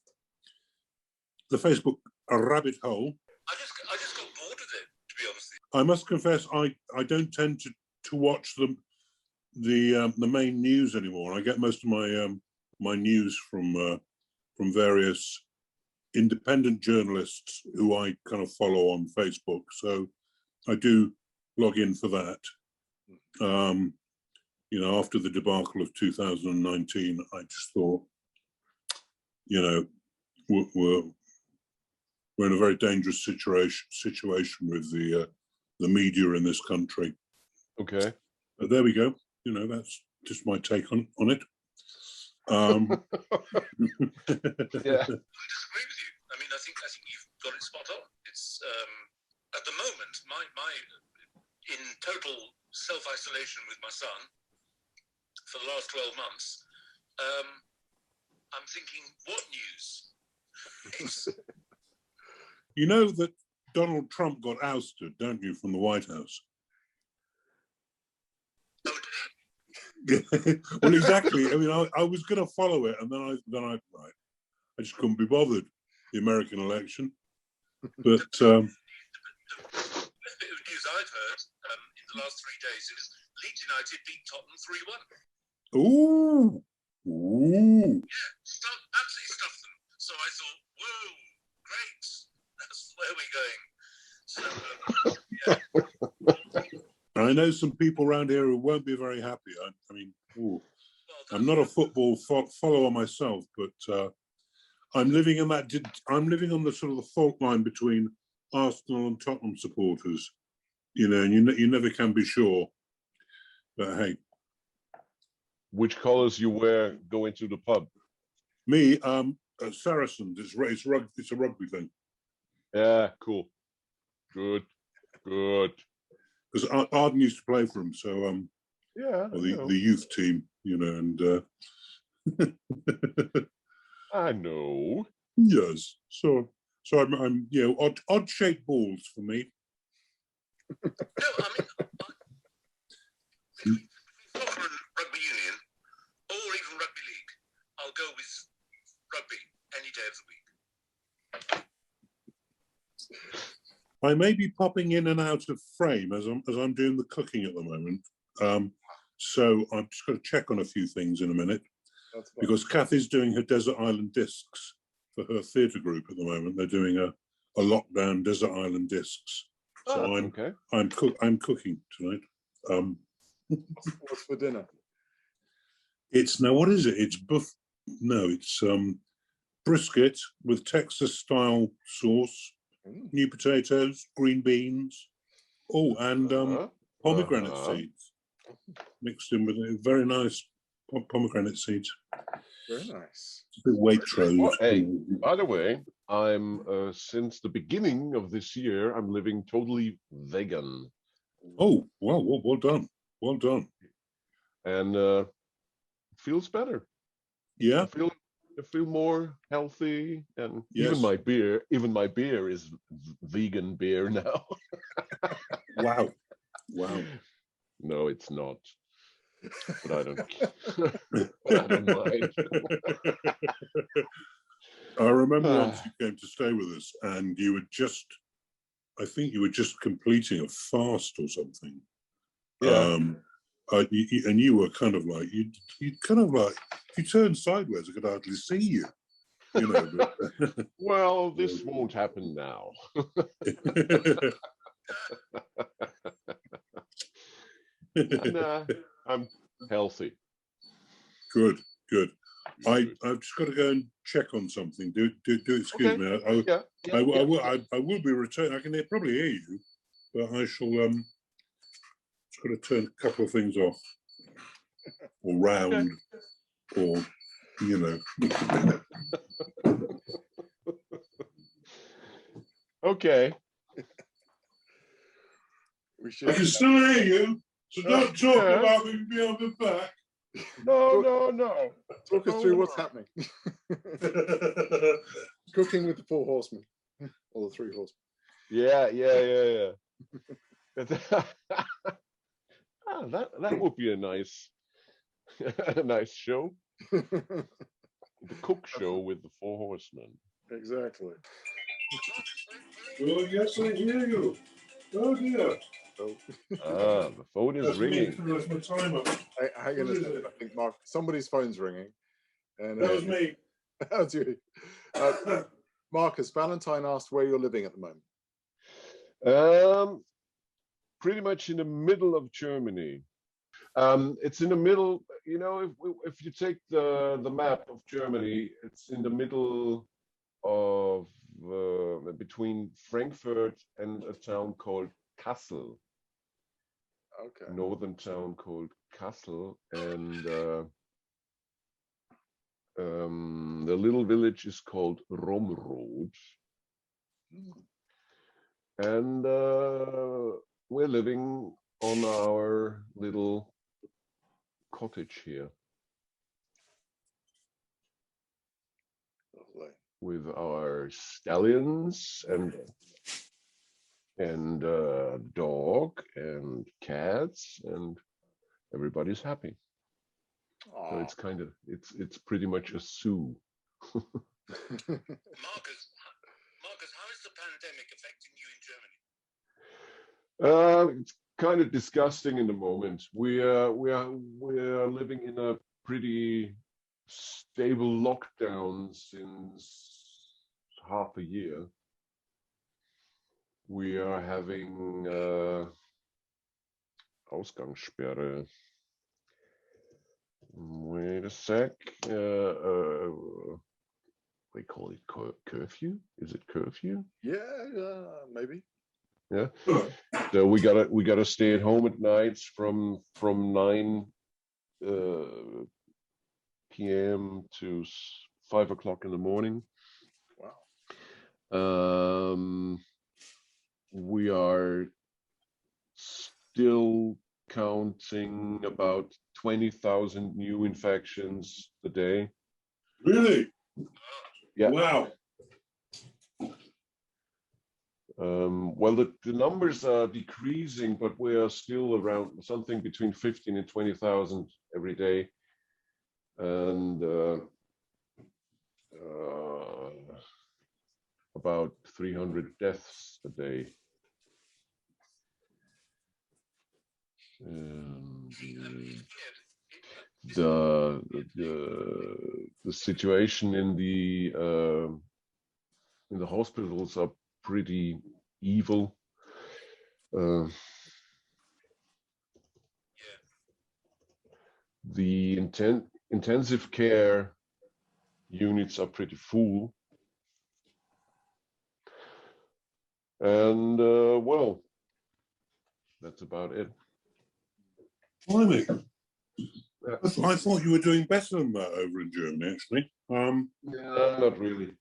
Facebook rabbit hole. I just got bored of it, to be honest with you. I must confess, I don't tend to watch the main news anymore. I get most of my news from various independent journalists who I kind of follow on Facebook. So I do log in for that. After the debacle of 2019, I just thought, we're in a very dangerous situation with the media in this country. Okay. But there we go. That's just my take on it. Yeah. I disagree with you. I mean, I think you've got it spot on. It's at the moment my in total self-isolation with my son for the last 12 months. I'm thinking, what news? You know that Donald Trump got ousted, don't you, from the White House? Well, exactly. I mean, I was going to follow it, and then I just couldn't be bothered. The American election, but The best bit of news I've heard in the last 3 days is Leeds United beat Tottenham 3-1. ooh, ooh, Absolutely stuffed them. So I thought, whoa, great, that's where we're going. So I know some people around here who won't be very happy. I mean, I'm not a football follower myself, but I'm living in that. I'm living on the sort of the fault line between Arsenal and Tottenham supporters, you know, and you never can be sure. But hey, Which colors you wear going to the pub? me, Saracens. It's a rugby thing. Yeah, cool. Good. Because Arden used to play for them, so Yeah. the youth team, you know, and I know. yes, so I'm you know odd shaped balls for me. no, I mean, between soccer and rugby union, or even rugby league, I'll go with rugby any day of the week. I may be popping in and out of frame as I'm doing the cooking at the moment. So I'm just going to check on a few things in a minute because Kathy's doing her desert island discs for her theatre group at the moment. They're doing a lockdown desert island discs. So I'm cooking tonight. What's for dinner? It's now what is it? It's it's brisket with Texas style sauce, new potatoes, green beans, and pomegranate seeds mixed in with it. Very nice pomegranate seeds. Very nice. It's a bit Waitrose. Well, hey, by the way, I'm since the beginning of this year, I'm living totally vegan. Oh, well done. Well done. And it feels better. Yeah. I feel more healthy, and yes. even my beer is vegan beer now. Wow. No, it's not. But I don't mind. I remember once you came to stay with us, and you were I think you were just completing a fast or something. Yeah. And you were kind of like you turned sideways, I could hardly see you. You know. But, well, this won't happen now. And, I'm healthy. Good. I've just got to go and check on something. Do excuse me. I will be returning. I can probably hear you, but I shall just got to turn a couple of things off or round or you know. Okay. I can still hear you, so don't talk about me being the back. No. Talk us through what's happening. Cooking with the Four Horsemen, or the Three Horsemen. Yeah. That would be a nice show. The cook show with the Four Horsemen. Exactly. Well, yes, I hear you. Oh dear. The phone is ringing. That's my timer. Hang on a second. I think Mark, somebody's phone's ringing. And that was me. That's you. Marcus, Valentine asked where you're living at the moment. Pretty much in the middle of Germany. It's in the middle. You know, if you take the map of Germany, it's in the middle of between Frankfurt and a town called Kassel. Okay. Northern town called Kassel, and the little village is called Romrod, and we're living on our little cottage here. with our stallions and dog and cats, and everybody's happy. So it's kind of it's pretty much a zoo. Marcus, how is the pandemic affecting you in Germany? It's kind of disgusting in the moment. We are living in a pretty stable lockdown since half a year. We are having Ausgangssperre. Wait a sec. We call it curfew. Is it curfew? Yeah, maybe. Yeah. So we gotta stay at home at nights from 9 p.m. to 5 o'clock in the morning. Wow. We are still counting about 20,000 new infections a day. Really? Yeah. Wow. Well, the numbers are decreasing, but we are still around something between 15 and 20,000 every day. And about 300 deaths a day. The situation in the hospitals are pretty evil. The intensive care units are pretty full. And well, that's about it. Blimey. I thought you were doing better than that over in Germany, actually. Yeah, not really.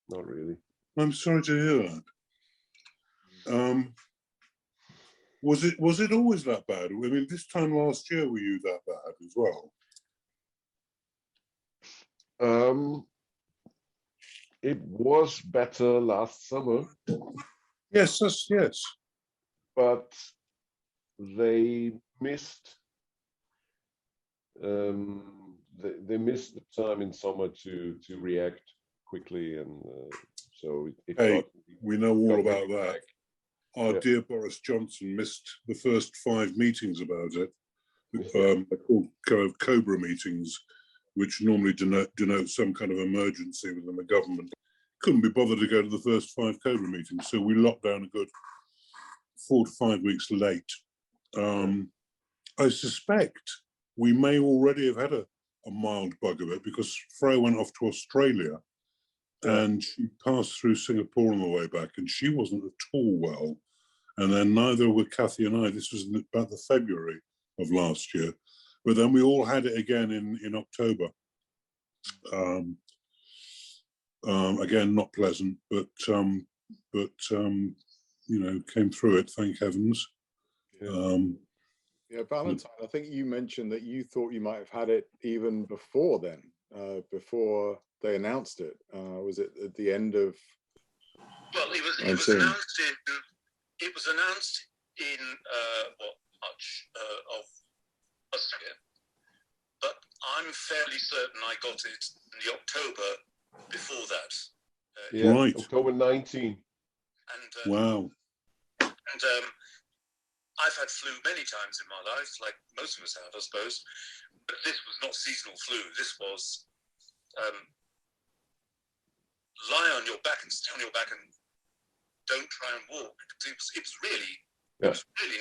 Not really. I'm sorry to hear that. Was it always that bad? I mean, this time last year were you that bad as well? It was better last summer. Yes. But they missed they missed the time in summer to react quickly, and so we know all about that. Back. Our dear Boris Johnson missed the first 5 meetings about it. They're called kind of Cobra meetings, which normally denote some kind of emergency within the government. Couldn't be bothered to go to the first 5 Cobra meetings, so we locked down a good 4 to 5 weeks late. I suspect we may already have had a mild bug of it, because Freya went off to Australia and she passed through Singapore on the way back, and she wasn't at all well. And then neither were Kathy and I. This was about the February of last year. But then we all had it again in October. Again, not pleasant, but you know, came through it, thank heavens. Yeah, Valentine, I think you mentioned that you thought you might have had it even before then, before they announced it. Was it at the end of? Well, it was announced in March of last year, but I'm fairly certain I got it in the October before that. Right. October 19. And wow. And I've had flu many times in my life, like most of us have, I suppose. But this was not seasonal flu. This was lie on your back and stay on your back and don't try and walk. It was really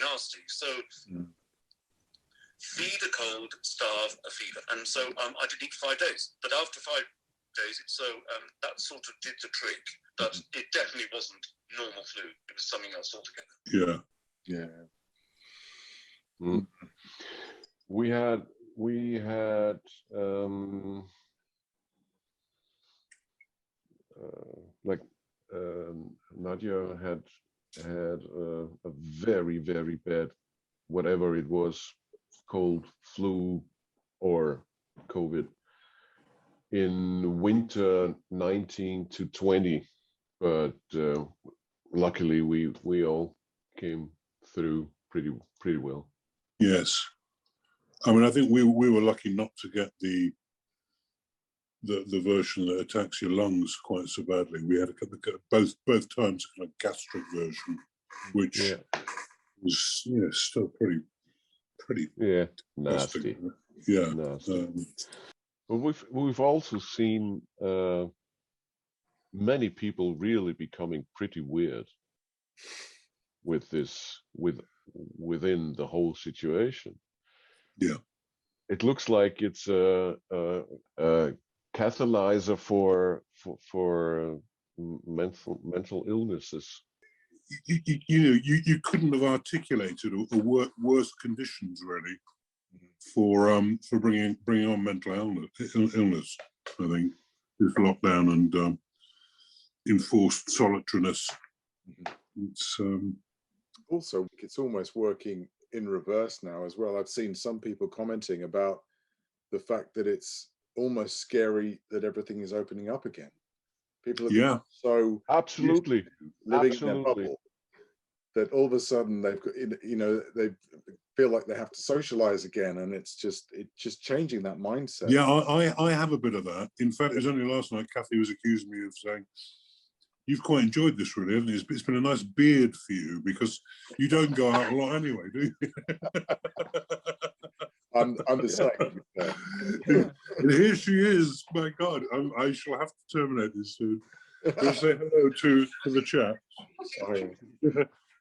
nasty. So feed a cold, starve a fever. And so I did eat for 5 days. But after 5 days, that sort of did the trick. But it definitely wasn't normal flu. It was something else altogether. Yeah. We had Nadia had a very, very bad, whatever it was, cold, flu, or COVID. in winter 19 to 20, but luckily we all came through pretty well. Yes, I mean, I think we were lucky not to get the version that attacks your lungs quite so badly. We had both times a kind of gastric version, which was still pretty nasty. Yeah. Nasty. But we've also seen many people really becoming pretty weird with this within the whole situation. Yeah, it looks like it's a catalyzer for mental illnesses. You couldn't have articulated a worse conditions really for bringing on mental illness. I think this lockdown and enforced solitariness. It's also, it's almost working in reverse now as well. I've seen some people commenting about the fact that it's almost scary that everything is opening up again. People are so absolutely living in their bubble that all of a sudden they've got, they feel like they have to socialize again, and it's just changing that mindset. Yeah, I have a bit of that. In fact, it was only last night Kathy was accusing me of saying, "You've quite enjoyed this, really, haven't you? It's been a nice beard for you because you don't go out a lot anyway, do you?" I'm the same. And here she is. My God, I shall have to terminate this soon. We'll say hello to the chat.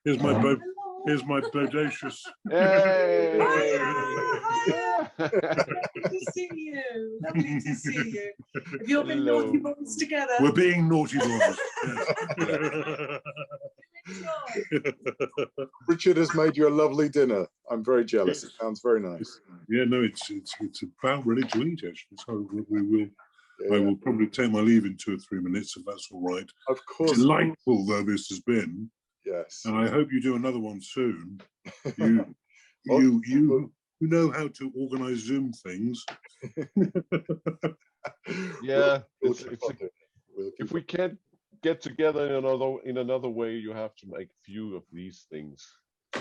Here's my bodacious. Hey! Lovely to see you. Lovely to see you. Have you all been naughty boys together? We're being naughty boys. Richard has made you a lovely dinner. I'm very jealous. It sounds very nice. Yeah, no, it's about ready to eat actually. So we will. Yeah. I will probably take my leave in 2 or 3 minutes if that's all right. Of course. Delightful though this has been. Yes. And I hope you do another one soon. You know how to organise Zoom things. Yeah. If we can't get together in another way, you have to make a few of these things.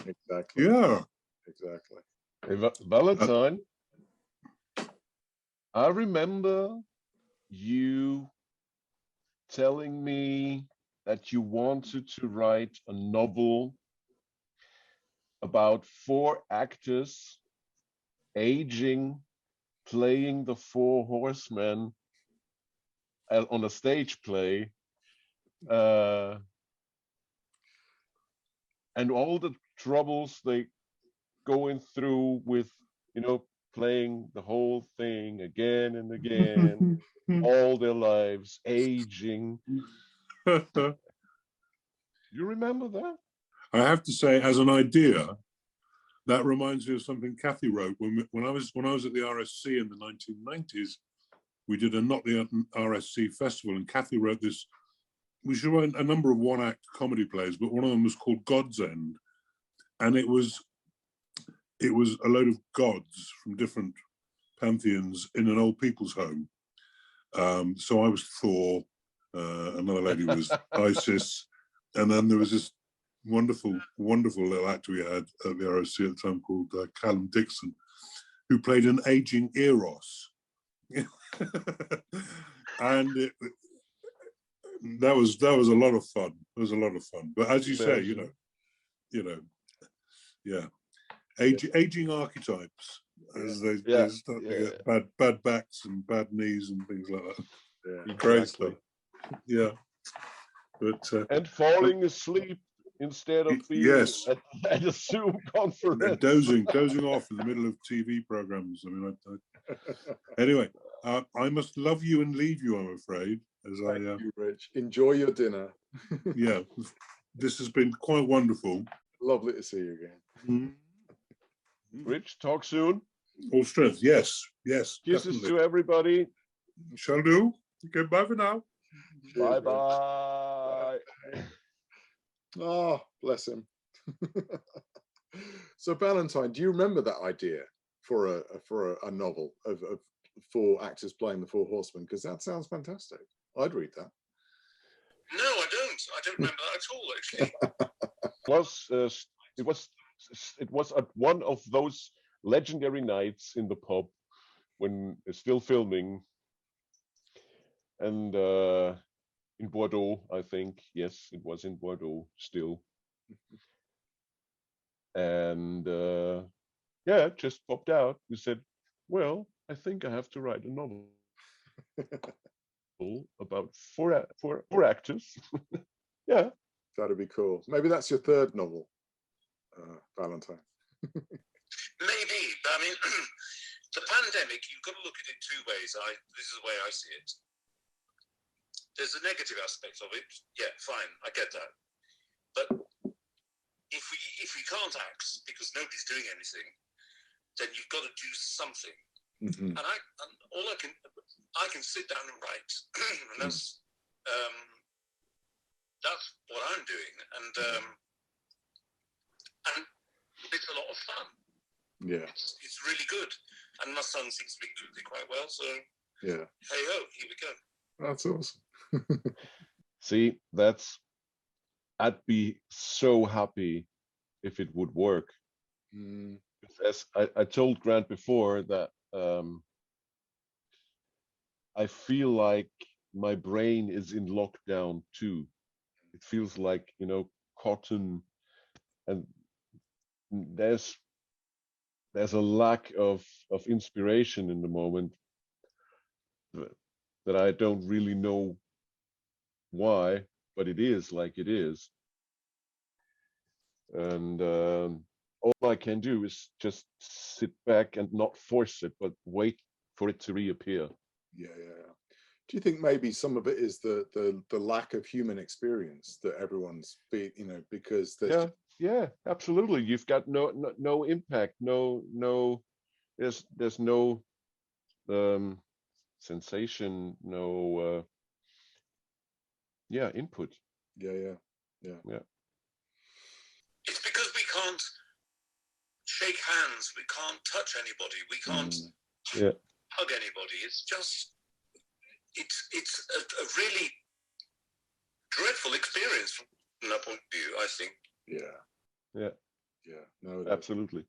Exactly. Yeah. Exactly. Hey, Valentine, I remember you telling me that you wanted to write a novel about 4 actors aging, playing the Four Horsemen on a stage play, and all the troubles they going through with, playing the whole thing again and again, all their lives, aging. You remember that? I have to say, as an idea, that reminds me of something Kathy wrote when I was at the RSC in the 1990s. We did a Not the RSC festival, and Kathy wrote this. We should write a number of one-act comedy plays, but one of them was called God's End, and it was a load of gods from different pantheons in an old people's home. So I was Thor, another lady was Isis, and then there was this wonderful little actor we had at the RSC at the time called Callum Dixon, who played an aging Eros. And that was a lot of fun. It was a lot of fun. But as you say, yeah. Aging archetypes as they start to get bad backs and bad knees and things like that. Yeah, great stuff. Yeah, but and falling asleep instead of being at a Zoom conference, dozing off in the middle of TV programs. I mean, anyway, I must love you and leave you. I'm afraid. Thank you, Rich. Enjoy your dinner. Yeah, this has been quite wonderful. Lovely to see you again. Mm-hmm. Rich, talk soon. All strength. Yes. Kisses Definitely. to everybody. Shall do. Okay, bye for now. Cheers, bye. Oh, bless him. So, Valentine, do you remember that idea for a novel of for actors playing the Four Horsemen? Because that sounds fantastic. I'd read that. No, I don't. I don't remember that at all, actually. It was at one of those legendary nights in the pub when still filming, and in Bordeaux, I think. Yes, it was in Bordeaux still. And yeah, it just popped out. We said, well, I think I have to write a novel about four actors. Yeah. That'd be cool. Maybe that's your third novel, Valentine. Maybe, but I mean, the pandemic, you've got to look at it two ways. This is the way I see it. There's a negative aspect of it. Yeah, fine, I get that. But if we can't act because nobody's doing anything, then you've got to do something. Mm-hmm. And I can sit down and write, and that's what I'm doing, and it's a lot of fun. Yeah, it's really good, and my son seems to be doing it quite well. So yeah, hey ho, here we go. That's awesome. See, I'd be so happy if it would work. As I told Grant before, that I feel like my brain is in lockdown too. It feels like, cotton, and there's a lack of inspiration in the moment that I don't really know why, but it is like it is. And all I can do is just sit back and not force it, but wait for it to reappear. Yeah. Do you think maybe some of it is the lack of human experience that everyone's because there's yeah, absolutely. You've got no impact, there's no sensation, no input. Yeah. It's because we can't shake hands, we can't touch anybody, we can't hug anybody. It's just it's a really dreadful experience from that point of view, I think. Yeah. No, absolutely.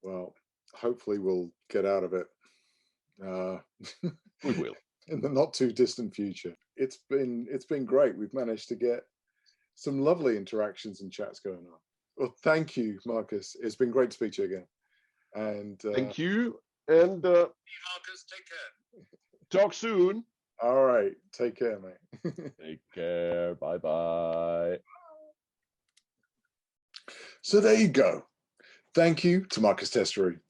Well, hopefully we'll get out of it. We will in the not too distant future. It's been great. We've managed to get some lovely interactions and chats going on. Well, thank you, Marcus. It's been great to speak to you again. And thank you. And Marcus, take care. Talk soon. All right. Take care, mate. Take care. Bye-bye. So there you go. Thank you to Marcus Testery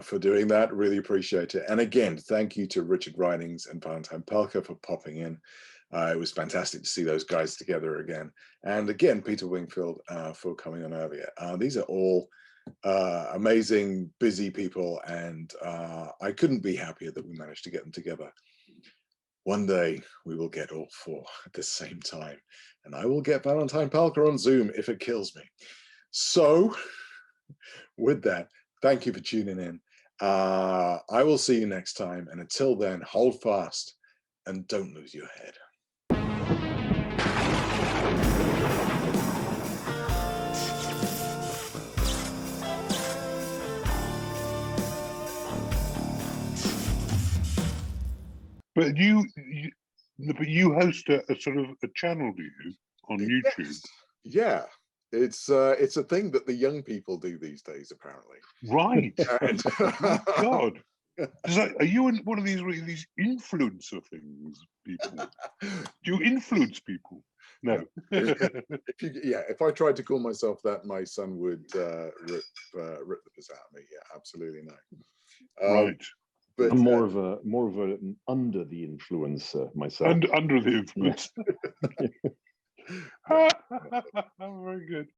for doing that. Really appreciate it. And again, thank you to Richard Ridings and Valentine Pelker for popping in. It was fantastic to see those guys together again. And again, Peter Wingfield for coming on earlier. These are all amazing, busy people, and I couldn't be happier that we managed to get them together. One day we will get all four at the same time, and I will get Valentine Pelker on Zoom if it kills me. So with that, thank you for tuning in. I will see you next time, and until then, hold fast and don't lose your head. But you host a sort of a channel, do you, on YouTube? Yeah, it's a thing that the young people do these days, apparently. Right. Oh, God. Are you one of these influencer things, people? Do you influence people? No. If I tried to call myself that, my son would rip the piss out of me. Yeah, absolutely no. Right. But I'm more of an under the influencer myself. Under the influence. Very good.